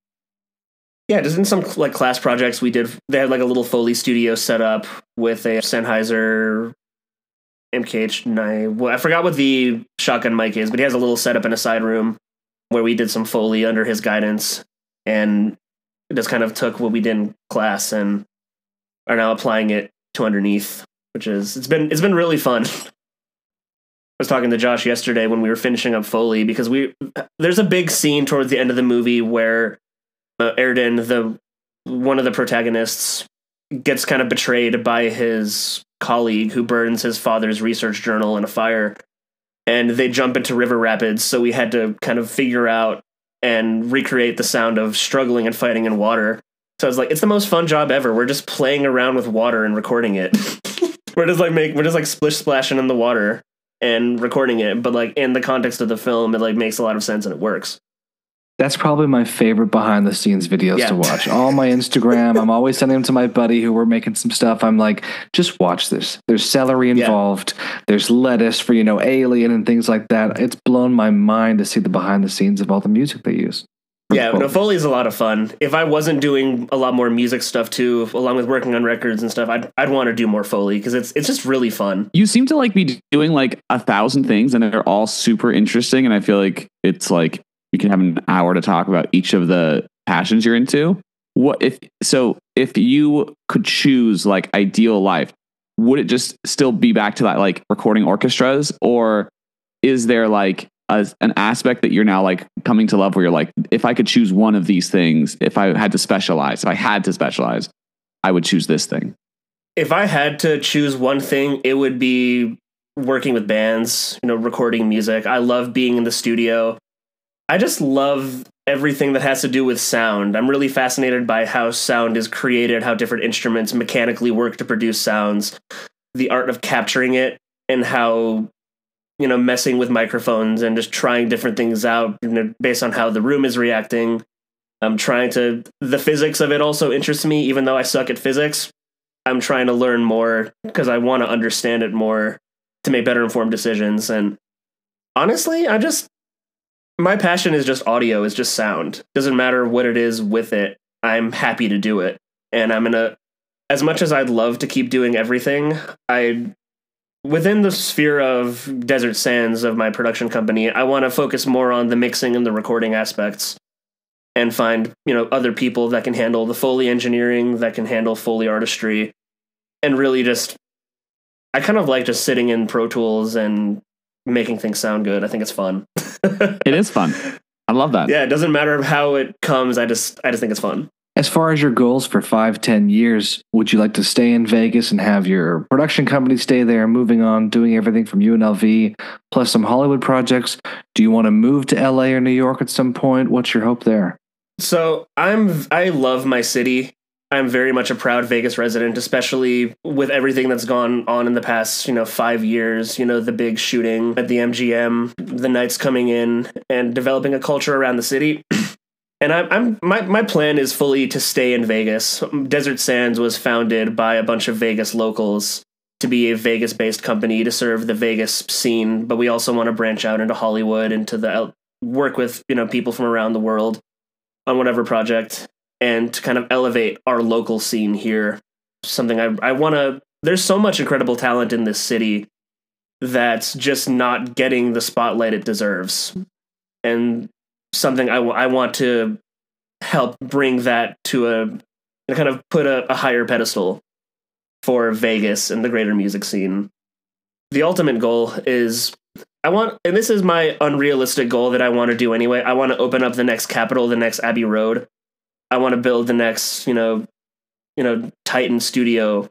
yeah, just in some class projects they had a little Foley studio set up with a Sennheiser MKH9. Well, I forgot what the shotgun mic is, but he has a little setup in a side room where we did some Foley under his guidance, and just kind of took what we did in class and are now applying it to underneath. It's been really fun. I was talking to Josh yesterday when we were finishing up Foley, because there's a big scene towards the end of the movie where Erden, one of the protagonists, gets kind of betrayed by his colleague who burns his father's research journal in a fire, and they jump into river rapids. So we had to kind of figure out and recreate the sound of struggling and fighting in water. So I was like, it's the most fun job ever. We're just playing around with water and recording it. We're just splish splashing in the water and recording it, but in the context of the film, it makes a lot of sense and it works. That's probably my favorite behind the scenes videos to watch. All my Instagram, I'm always sending them to my buddy who we're making some stuff. I'm like, just watch this. There's celery involved. There's lettuce for, Alien and things like that. It's blown my mind to see the behind the scenes of all the music they use. Yeah, no, Foley is a lot of fun. If I wasn't doing a lot more music stuff too, along with working on records and stuff, I'd want to do more Foley because it's just really fun. You seem to be doing 1,000 things, and they're all super interesting. And I feel like it's you can have an hour to talk about each of the passions you're into. If you could choose ideal life, would it just still be back to that recording orchestras, or is there an aspect that you're now coming to love where you're if I could choose one of these things, if I had to specialize, I would choose this thing? If I had to choose one thing, it would be working with bands, recording music. I love being in the studio. I just love everything that has to do with sound. I'm really fascinated by how sound is created, how different instruments mechanically work to produce sounds, the art of capturing it, and how messing with microphones and just trying different things out based on how the room is reacting. The physics of it also interests me, even though I suck at physics. I'm trying to learn more because I want to understand it more to make better informed decisions. And honestly, my passion is just audio, is just sound. Doesn't matter what it is with it. I'm happy to do it. And as much as I'd love to keep doing everything, within the sphere of Desert Sands of my production company, I want to focus more on the mixing and the recording aspects and find, other people that can handle the Foley engineering, that can handle Foley artistry, and really I kind of like just sitting in Pro Tools and making things sound good. I think it's fun. It is fun. I love that. Yeah, it doesn't matter how it comes. I just think it's fun. As far as your goals for 5-10 years, would you like to stay in Vegas and have your production company stay there, moving on, doing everything from UNLV, plus some Hollywood projects? Do you want to move to LA or New York at some point? What's your hope there? So I love my city. I'm very much a proud Vegas resident, especially with everything that's gone on in the past, 5 years, the big shooting at the MGM, the Knights coming in and developing a culture around the city. And my plan is fully to stay in Vegas. Desert Sands was founded by a bunch of Vegas locals to be a Vegas-based company to serve the Vegas scene, but we also want to branch out into Hollywood, work with, people from around the world on whatever project, and to kind of elevate our local scene here. Something I want to... There's so much incredible talent in this city that's just not getting the spotlight it deserves. And something I want to help bring that to kind of put a higher pedestal for Vegas and the greater music scene. The ultimate goal is... and this is my unrealistic goal that I want to do anyway. I want to open up the next Capitol, the next Abbey Road. I want to build the next, Titan studio.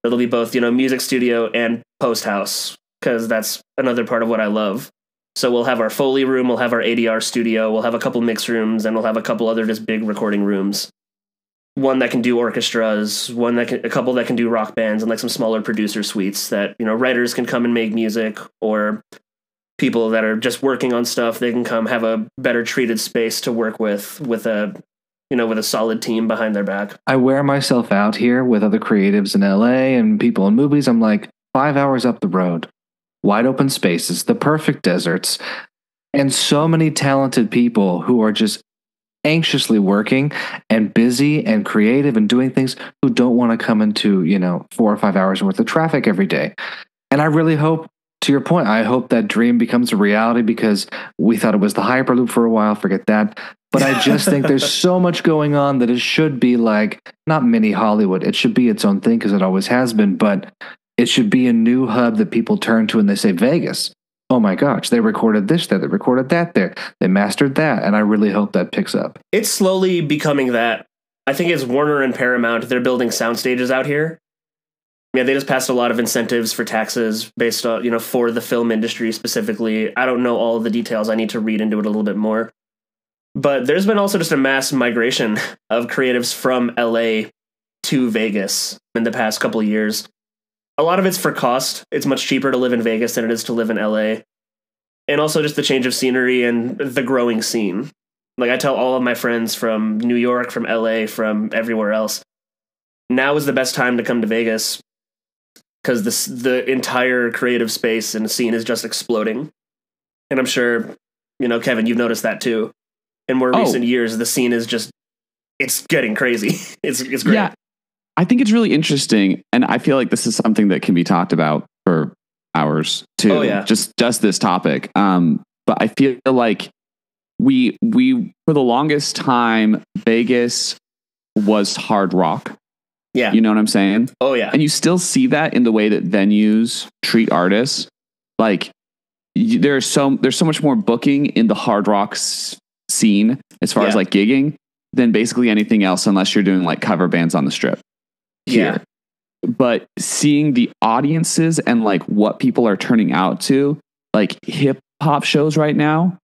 It'll be both, music studio and post house, because that's another part of what I love. So we'll have our Foley room, we'll have our ADR studio, we'll have a couple mix rooms, and we'll have a couple other just big recording rooms. One that can do orchestras, a couple that can do rock bands, and like some smaller producer suites that, writers can come and make music, or people that are just working on stuff, they can come have a better treated space to work with a solid team behind their back. I wear myself out here with other creatives in LA and people in movies. I'm like 5 hours up the road, wide open spaces, the perfect deserts, and so many talented people who are just anxiously working and busy and creative and doing things, who don't want to come into, 4 or 5 hours worth of traffic every day. And I really hope, to your point, I hope that dream becomes a reality, because we thought it was the Hyperloop for a while. Forget that. But I just think there's so much going on that it should be like, not mini Hollywood. It should be its own thing, because it always has been. But it should be a new hub that people turn to and they say, Vegas. Oh my gosh, they recorded this there. They recorded that there. They mastered that. And I really hope that picks up. It's slowly becoming that. I think it's Warner and Paramount. They're building sound stages out here. Yeah, they just passed a lot of incentives for taxes based on, for the film industry specifically. I don't know all of the details. I need to read into it a little bit more. But there's been also just a mass migration of creatives from LA to Vegas in the past couple of years. A lot of it's for cost. It's much cheaper to live in Vegas than it is to live in LA. And also just the change of scenery and the growing scene. Like, I tell all of my friends from New York, from LA, from everywhere else, now is the best time to come to Vegas, because the entire creative space and scene is just exploding. And I'm sure, Kevin, you've noticed that too. In more recent years, the scene is just, it's getting crazy. It's great. Yeah, I think it's really interesting. And I feel like this is something that can be talked about for hours too. Oh, yeah. Just this topic. But I feel like we for the longest time, Vegas was hard rock. Yeah. You know what I'm saying? Oh, yeah. And you still see that in the way that venues treat artists. Like, there's so much more booking in the hard rock scene as far as like gigging than basically anything else, unless you're doing like cover bands on the Strip here. Yeah. But seeing the audiences and like what people are turning out to, like hip hop shows right now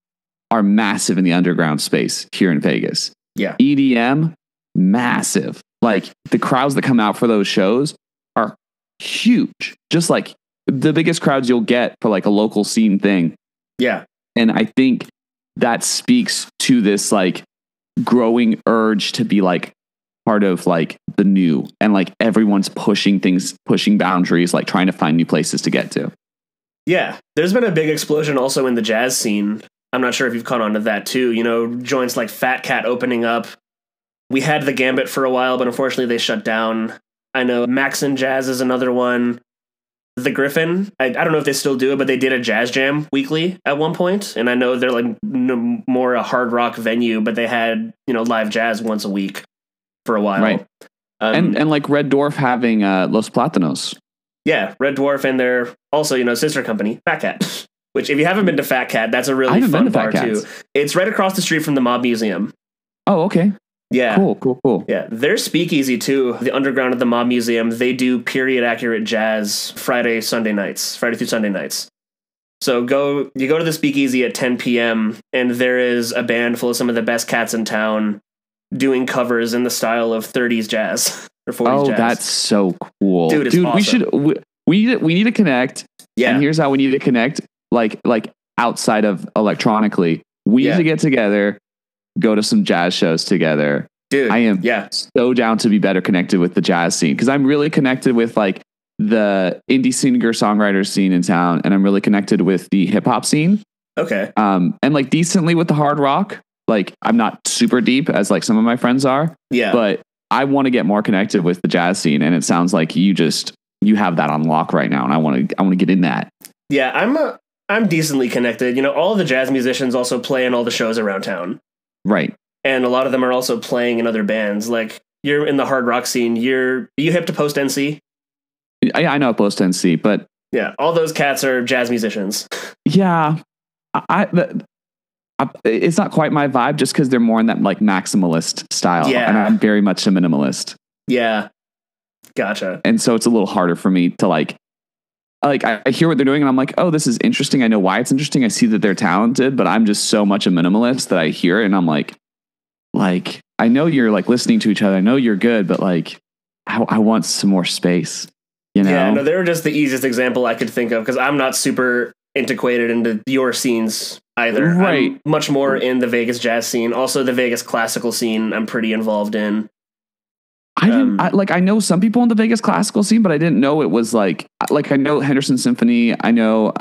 are massive in the underground space here in Vegas. Yeah. EDM, massive. Like, the crowds that come out for those shows are huge. Just like the biggest crowds you'll get for like a local scene thing. Yeah. And I think that speaks to this like growing urge to be like part of like the new, and like everyone's pushing boundaries, like trying to find new places to get to. Yeah. There's been a big explosion also in the jazz scene. I'm not sure if you've caught on to that too. You know, joints like Fat Cat opening up. We had the Gambit for a while, but unfortunately they shut down. I know Maxon Jazz is another one. The Griffin, I don't know if they still do it, but they did a jazz jam weekly at one point, and I know they're like more a hard rock venue, but they had, you know, live jazz once a week for a while. Right. And like Red Dwarf having Los Platanos. Yeah, Red Dwarf and their also, you know, sister company, Fat Cat. Which, if you haven't been to Fat Cat, that's a really fun bar too. It's right across the street from the Mob Museum. Oh, okay. Yeah. Cool. Yeah, their speakeasy too, the underground of the Mob Museum, they do period accurate jazz Friday through Sunday nights. So you go to the speakeasy at 10 p.m. and there is a band full of some of the best cats in town doing covers in the style of 30s jazz or 40s jazz. Oh, that's so cool. Dude, it's awesome. We need to connect. Yeah. And here's how we need to connect, like outside of electronically. We need to get together, go to some jazz shows together. Dude, I am so down to be better connected with the jazz scene, because I'm really connected with like the indie singer-songwriter scene in town, and I'm really connected with the hip-hop scene. Okay. And like decently with the hard rock. Like, I'm not super deep as like some of my friends are. Yeah. But I want to get more connected with the jazz scene, and it sounds like you have that on lock right now, and I want to get in that. Yeah, I'm decently connected. You know, all the jazz musicians also play in all the shows around town. Right. And a lot of them are also playing in other bands. Like, you're in the hard rock scene. Are you hip to Post NC? I know Post NC, but yeah, all those cats are jazz musicians. Yeah, it's not quite my vibe, just because they're more in that like maximalist style, and I'm very much a minimalist. Yeah, gotcha. And so it's a little harder for me to like I hear what they're doing, and I'm like, oh, this is interesting. I know why it's interesting. I see that they're talented, but I'm just so much a minimalist that I hear it, and I'm like, I know you're like listening to each other. I know you're good, but like, I want some more space. You know? Yeah, no, they were just the easiest example I could think of, because I'm not super integrated into your scenes either. Right. I'm much more in the Vegas jazz scene. Also, the Vegas classical scene I'm pretty involved in. I know some people in the Vegas classical scene, but I didn't know it was like I know Henderson Symphony. I know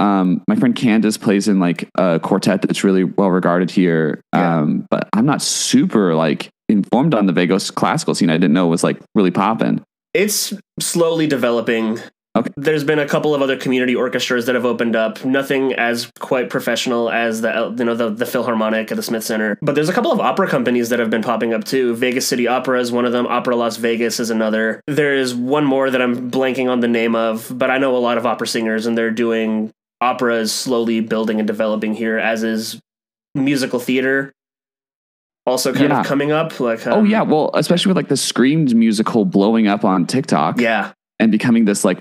my friend Candace plays in like a quartet that's really well regarded here. But I'm not super like informed on the Vegas classical scene. I didn't know it was like really popping. It's slowly developing. Okay. There's been a couple of other community orchestras that have opened up. Nothing as quite professional as the Philharmonic at the Smith Center. But there's a couple of opera companies that have been popping up too. Vegas City Opera is one of them. Opera Las Vegas is another. There is one more that I'm blanking on the name of, but I know a lot of opera singers, and they're doing operas slowly building and developing here, as is musical theater. Also kind of coming up. Well, especially with like the Screamed musical blowing up on TikTok. Yeah. And becoming this like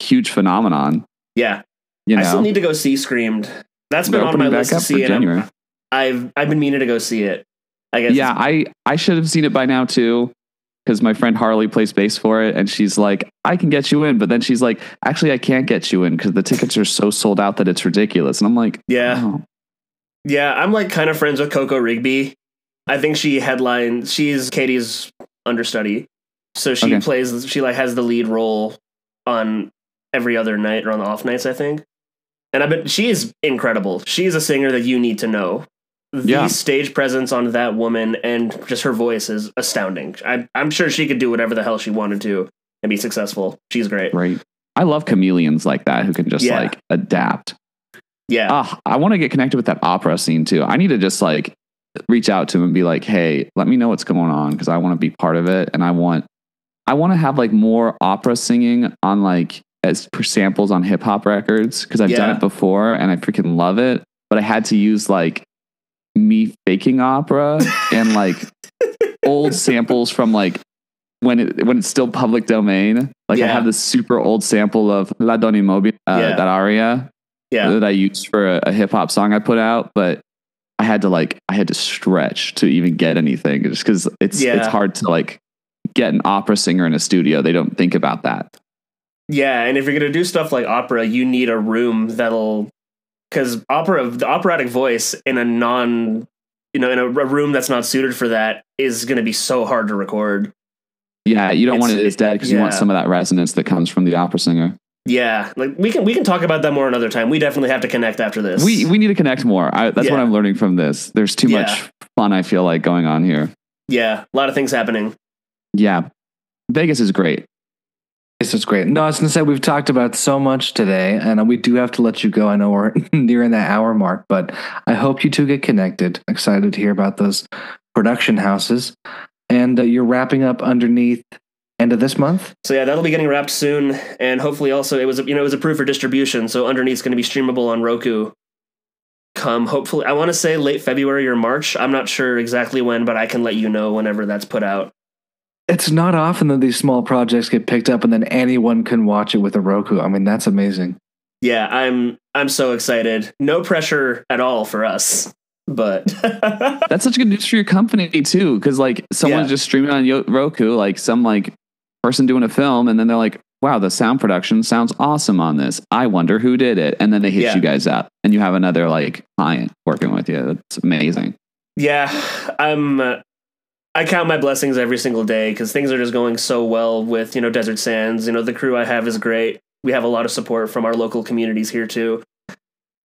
huge phenomenon. Yeah. You know? I still need to go see Screamed. That's been on my list to see it. I've been meaning to go see it. I guess. Yeah, I should have seen it by now too, because my friend Harley plays bass for it, and she's like, I can get you in, but then she's like, actually, I can't get you in because the tickets are so sold out that it's ridiculous. And I'm like, yeah. Oh. Yeah, I'm like kind of friends with Coco Rigby. I think she headlines. She's Katie's understudy. So she has the lead role on every other night or on the off nights, I think. And she is incredible. She's a singer that you need to know. The stage presence on that woman and just her voice is astounding. I'm sure she could do whatever the hell she wanted to and be successful. She's great. Right. I love chameleons like that who can just like adapt. Yeah. I want to get connected with that opera scene too. I need to just like reach out to him and be like, hey, let me know what's going on, because I want to be part of it, and I want to have like more opera singing on like as per samples on hip hop records, because I've done it before and I freaking love it, but I had to use like me faking opera and like old samples from like when it's still public domain. Like I have this super old sample of La Donna Immobile, that aria that I used for a hip hop song I put out, but I had to stretch to even get anything, just because it's hard to like get an opera singer in a studio. They don't think about that. Yeah, and if you're gonna do stuff like opera, you need a room because the operatic voice in in a room that's not suited for that is gonna be so hard to record. Yeah, you don't want it as dead, because you want some of that resonance that comes from the opera singer. Yeah, like we can talk about that more another time. We definitely have to connect after this. We need to connect more. That's what I'm learning from this. There's too much fun, I feel like, going on here. Yeah, a lot of things happening. Yeah. Vegas is great. This is great. No, I was going to say, we've talked about so much today, and we do have to let you go. I know we're nearing that hour mark, but I hope you two get connected. Excited to hear about those production houses. And you're wrapping up Underneath end of this month? So yeah, that'll be getting wrapped soon, and hopefully also it was approved for distribution, so Underneath's going to be streamable on Roku. Hopefully, I want to say late February or March. I'm not sure exactly when, but I can let you know whenever that's put out. It's not often that these small projects get picked up and then anyone can watch it with a Roku. I mean, that's amazing. Yeah, I'm so excited. No pressure at all for us. But that's such good news for your company too, because like someone's just streaming on Roku, like some like person doing a film, and then they're like, wow, the sound production sounds awesome on this. I wonder who did it. And then they hit you guys up and you have another like client working with you. That's amazing. Yeah, I count my blessings every single day because things are just going so well with, Desert Sands. The crew I have is great. We have a lot of support from our local communities here too.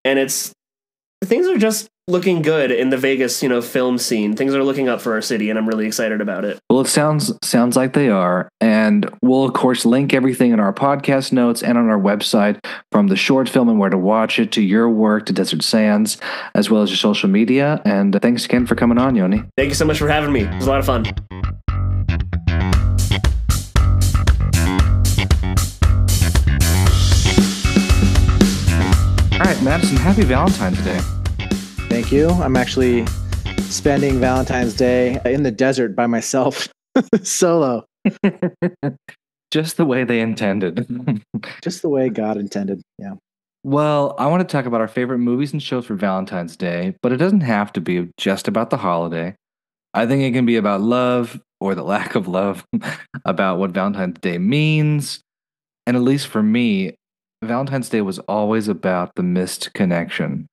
And things are just looking good in the Vegas, film scene. Things are looking up for our city, and I'm really excited about it. Well, it sounds like they are. And we'll, of course, link everything in our podcast notes and on our website, from the short film and where to watch it, to your work, to Desert Sands, as well as your social media. And thanks again for coming on, Yoni. Thank you so much for having me. It was a lot of fun. All right, Madison, happy Valentine's Day. Thank you. I'm actually spending Valentine's Day in the desert by myself, solo. Just the way they intended. Just the way God intended. Yeah. Well, I want to talk about our favorite movies and shows for Valentine's Day, but it doesn't have to be just about the holiday. I think it can be about love or the lack of love, about what Valentine's Day means. And at least for me, Valentine's Day was always about the missed connection.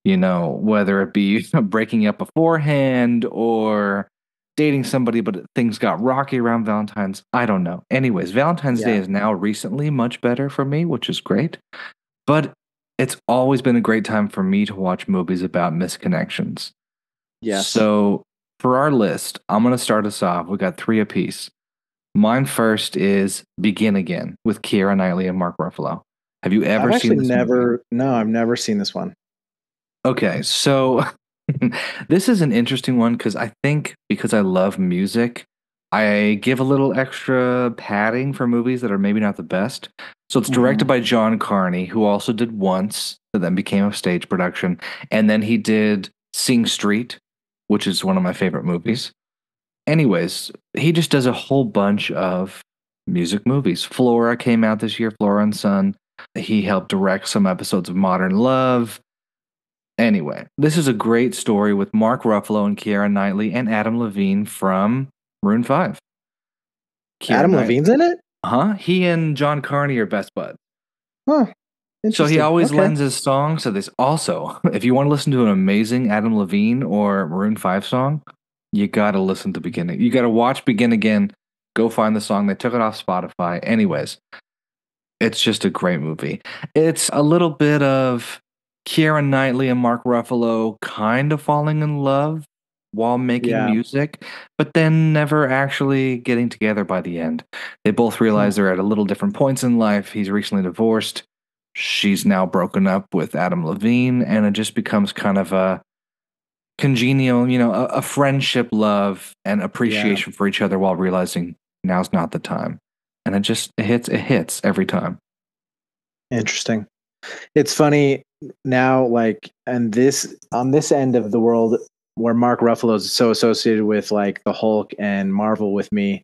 Whether it be breaking up beforehand or dating somebody, but things got rocky around Valentine's. I don't know. Anyways, Valentine's Day is now recently much better for me, which is great. But it's always been a great time for me to watch movies about misconnections. Yes. So for our list, I'm going to start us off. We got 3 apiece. Mine first is Begin Again with Keira Knightley and Mark Ruffalo. Have you ever seen this movie? No, I've never seen this one. Okay, so this is an interesting one because I think because I love music, I give a little extra padding for movies that are maybe not the best. So it's directed by John Carney, who also did Once, that then became a stage production. And then he did Sing Street, which is one of my favorite movies. Anyways, he just does a whole bunch of music movies. Flora came out this year, Flora and Son. He helped direct some episodes of Modern Love. Anyway, this is a great story with Mark Ruffalo and Keira Knightley and Adam Levine from Maroon 5. Adam Levine's in it? Huh? He and John Carney are best buds. Huh. So he always lends his songs to this. Also, if you want to listen to an amazing Adam Levine or Maroon 5 song, you got to listen to Begin. You got to watch Begin Again. Go find the song. They took it off Spotify. Anyways, it's just a great movie. It's a little bit of Keira Knightley and Mark Ruffalo kind of falling in love while making music, but then never actually getting together by the end. They both realize they're at a little different points in life. He's recently divorced. She's now broken up with Adam Levine, and it just becomes kind of a congenial, a friendship, love, and appreciation for each other while realizing now's not the time. And it hits every time. Interesting. It's funny now, like, and on this end of the world where Mark Ruffalo is so associated with like the Hulk and Marvel with me,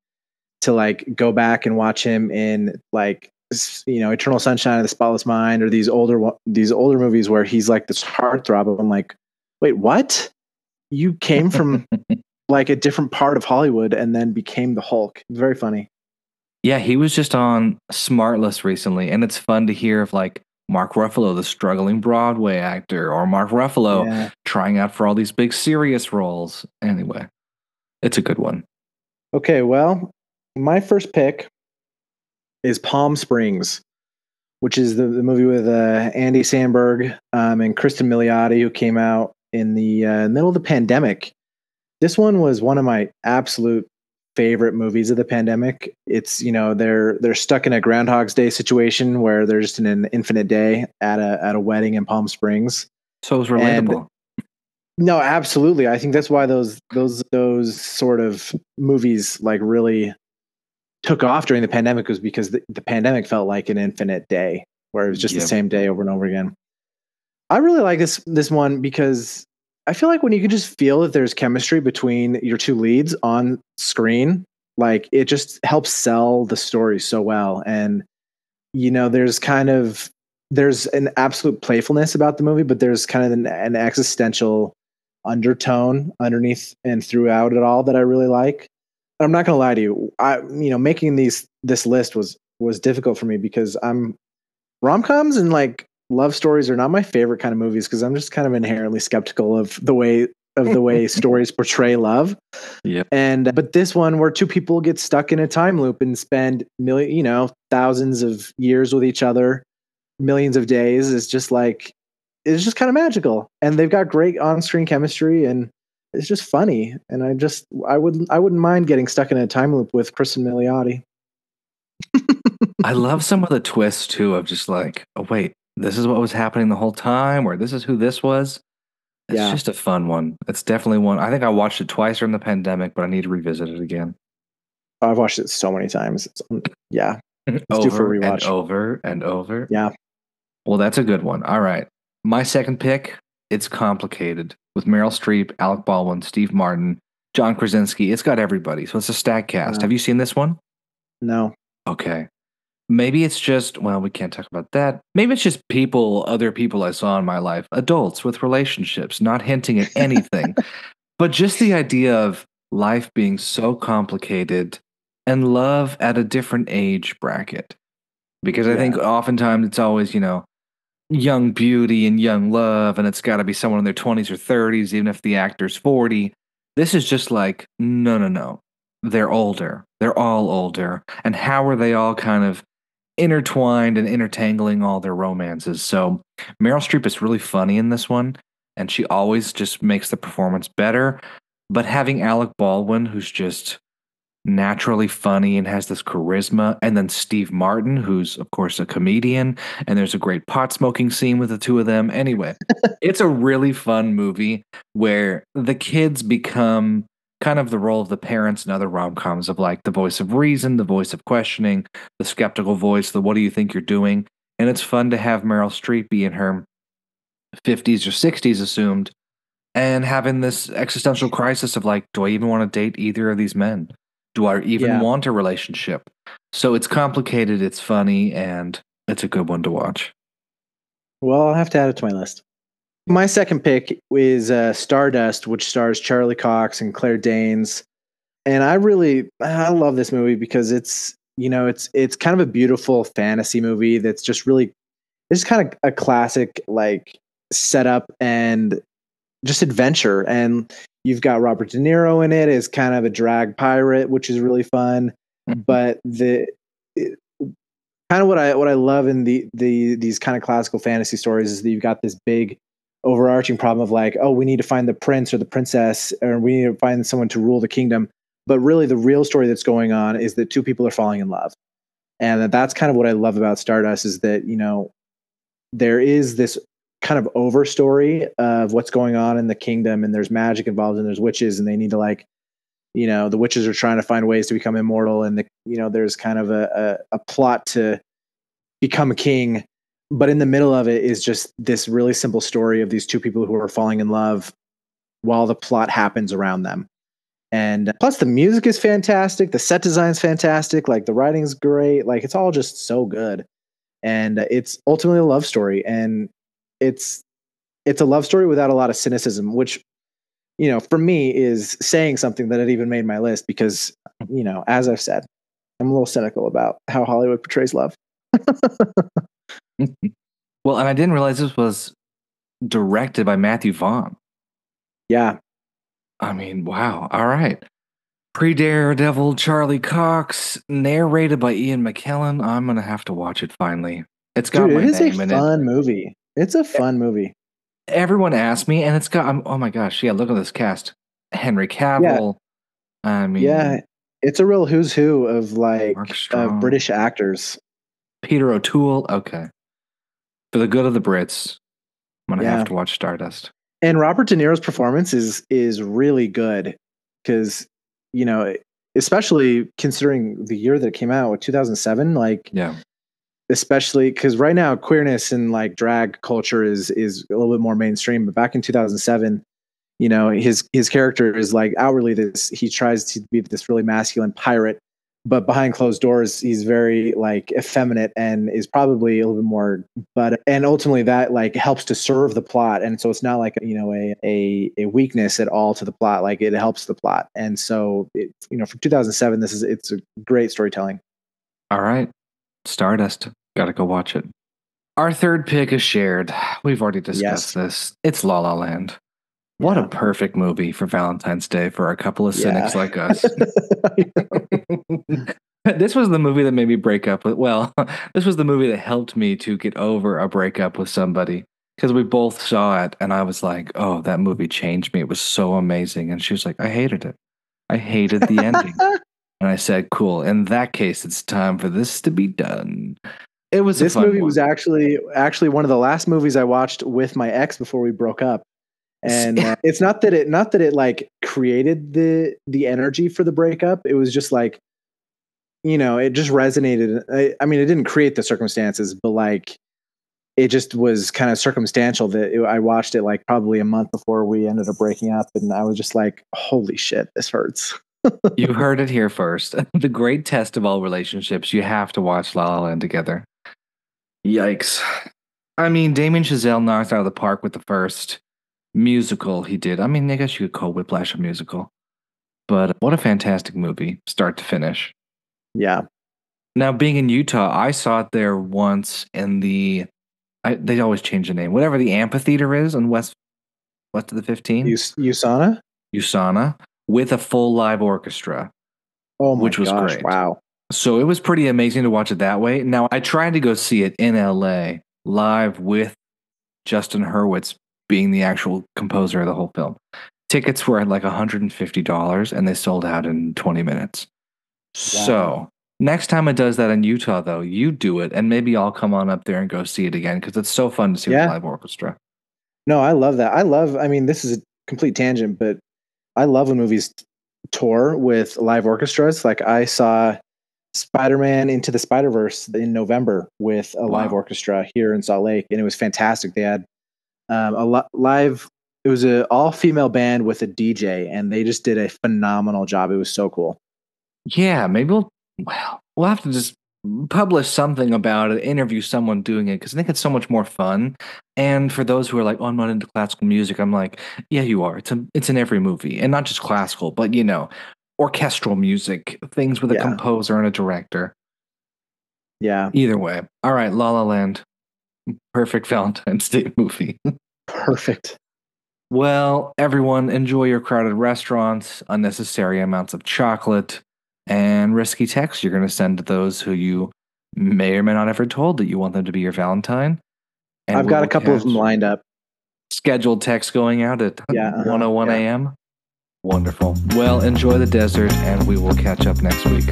to like go back and watch him in like, Eternal Sunshine of the Spotless Mind, or these older movies where he's like this heartthrob. I'm like, wait, what? You came from like a different part of Hollywood and then became the Hulk. Very funny. Yeah, he was just on Smartless recently, and it's fun to hear of like Mark Ruffalo, the struggling Broadway actor, or Mark Ruffalo trying out for all these big serious roles. Anyway, it's a good one. Okay, well, my first pick is Palm Springs, which is the movie with Andy Samberg and Kristen Milioti, who came out in the middle of the pandemic. This one was one of my absolute favorite movies of the pandemic. It's, they're stuck in a Groundhog's Day situation where they're just in an infinite day at a wedding in Palm Springs. So it was relatable. No, absolutely. I think that's why those sort of movies like really took off during the pandemic, was because the pandemic felt like an infinite day where it was just the same day over and over again. I really like this one because I feel like when you can just feel that there's chemistry between your two leads on screen, like it just helps sell the story so well. And, there's an absolute playfulness about the movie, but there's kind of an existential undertone underneath and throughout it all that I really like. I'm not going to lie to you. Making this list was difficult for me because rom-coms and like love stories are not my favorite kind of movies, because I'm just kind of inherently skeptical of the way stories portray love. Yeah. But this one, where two people get stuck in a time loop and spend thousands of years with each other, millions of days, is just like, it's just kind of magical. And they've got great on-screen chemistry, and it's just funny. And I wouldn't mind getting stuck in a time loop with Kristen Milioti. I love some of the twists too, of just like, oh wait, this is what was happening the whole time, or this is who this was. It's just a fun one. It's definitely one. I think I watched it twice during the pandemic, but I need to revisit it again. I've watched it so many times. It's over due for a rewatch. and over and over. Yeah. Well, that's a good one. All right. My second pick, it's complicated, with Meryl Streep, Alec Baldwin, Steve Martin, John Krasinski. It's got everybody. So it's a stack cast. Have you seen this one? No. Okay. Maybe it's just, well, we can't talk about that. Maybe it's just other people I saw in my life, adults with relationships, not hinting at anything, but just the idea of life being so complicated and love at a different age bracket. Because I think oftentimes it's always, young beauty and young love, and it's got to be someone in their 20s or 30s, even if the actor's 40. This is just like, no. They're older. They're all older. And how are they all kind of intertwined and intertangling all their romances? So Meryl Streep is really funny in this one, and she always just makes the performance better. But having Alec Baldwin, who's just naturally funny and has this charisma, and then Steve Martin, who's of course a comedian, and there's a great pot smoking scene with the two of them. Anyway, it's a really fun movie where the kids become kind of the role of the parents in other rom-coms, of like the voice of reason, the voice of questioning, the skeptical voice, the what do you think you're doing? And it's fun to have Meryl Streep be in her 50s or 60s assumed, and having this existential crisis of like, do I even want to date either of these men? Do I even want a relationship? So it's complicated, it's funny, and it's a good one to watch. Well, I'll have to add it to my list. My second pick is Stardust, which stars Charlie Cox and Claire Danes. And I love this movie because it's kind of a beautiful fantasy movie that's just really, it's kind of a classic like setup and just adventure. And you've got Robert De Niro in it as kind of a drag pirate, which is really fun. But kind of what I love in these kind of classical fantasy stories is that you've got this big overarching problem of like, oh, we need to find the prince or the princess, or we need to find someone to rule the kingdom. But really the real story that's going on is that two people are falling in love. And that's kind of what I love about Stardust, is that, there is this kind of over story of what's going on in the kingdom, and there's magic involved, and there's witches, and they need to like, the witches are trying to find ways to become immortal, and there's kind of a plot to become a king. But in the middle of it is just this really simple story of these two people who are falling in love while the plot happens around them. And plus the music is fantastic. The set design is fantastic. Like the writing's great. Like it's all just so good. And it's ultimately a love story. And it's a love story without a lot of cynicism, which, for me is saying something that it even made my list because, as I've said, I'm a little cynical about how Hollywood portrays love. Well, and I didn't realize this was directed by Matthew Vaughn. Yeah. I mean, wow. All right. Pre-Daredevil, Charlie Cox, narrated by Ian McKellen. I'm going to have to watch it finally. It's got Dude, my it is a name in it. fun movie. It's a fun movie. Everyone asked me, and it's got. Oh my gosh! Yeah, look at this cast: Henry Cavill. I mean, Yeah, it's a real who's who of like Mark Strong, British actors. Peter O'Toole. Okay, for the good of the Brits, I'm gonna Yeah. have to watch Stardust. And Robert De Niro's performance is really good because, you know, especially considering the year that it came out, 2007, like, Yeah, especially because right now queerness and like drag culture is a little bit more mainstream, but back in 2007, you know, his character is like outwardly this, he tries to be this really masculine pirate, but behind closed doors he's very like effeminate and is probably a little bit more, but and ultimately that like helps to serve the plot, and so it's not like, you know, a weakness at all to the plot, like it helps the plot. And so it, you know, for 2007, it's a great storytelling. all right. Stardust. Gotta go watch it. Our third pick is shared. We've already discussed this. It's La La Land. What a perfect movie for Valentine's Day for a couple of cynics like us. This was the movie that made me break up with, well, this was the movie that helped me to get over a breakup with somebody because we both saw it and I was like, oh, that movie changed me. It was so amazing. And she was like, I hated it. I hated the ending. And I said, cool. In that case, it's time for this to be done. It was This a fun movie one. was actually one of the last movies I watched with my ex before we broke up. And it's not that it like created the energy for the breakup. It was just like, you know, it just resonated. I mean, it didn't create the circumstances, but like it just was kind of circumstantial that I watched it like probably a month before we ended up breaking up, and I was just like, holy shit, this hurts. You heard it here first. The great test of all relationships. You have to watch La La Land together. Yikes. I mean, Damien Chazelle knocked out of the park with the first musical he did. I mean, I guess you could call Whiplash a musical. But what a fantastic movie, start to finish. Yeah. Now, being in Utah, I saw it there once in the, they always change the name, whatever the amphitheater is on west of the 15. USANA? USANA, with a full live orchestra. Oh my which was gosh, great. wow. So it was pretty amazing to watch it that way. Now, I tried to go see it in LA live with Justin Hurwitz being the actual composer of the whole film. Tickets were at like $150 and they sold out in 20 minutes. Wow. So next time it does that in Utah, though, you do it and maybe I'll come on up there and go see it again because it's so fun to see with live orchestra. No, I love that. I mean, this is a complete tangent, but I love when movies tour with live orchestras. Like I saw Spider-Man Into the Spider-Verse in November with a live orchestra here in Salt Lake, and it was fantastic. They had live. It was an all-female band with a DJ, and they just did a phenomenal job. It was so cool. Yeah, maybe we'll have to just publish something about it, interview someone doing it because I think it's so much more fun. And for those who are like, "Oh, I'm not into classical music," I'm like, "Yeah, you are. It's in every movie, and not just classical, but you know, orchestral music, things with a composer and a director." Yeah. Either way, all right, La La Land, perfect Valentine's Day movie. Perfect. Well, everyone, enjoy your crowded restaurants, unnecessary amounts of chocolate, and risky texts you're going to send to those who you may or may not ever told that you want them to be your Valentine. And I've got a couple of them lined up. Scheduled text going out at 1:01 a.m. Wonderful. Well, enjoy the desert, and we will catch up next week.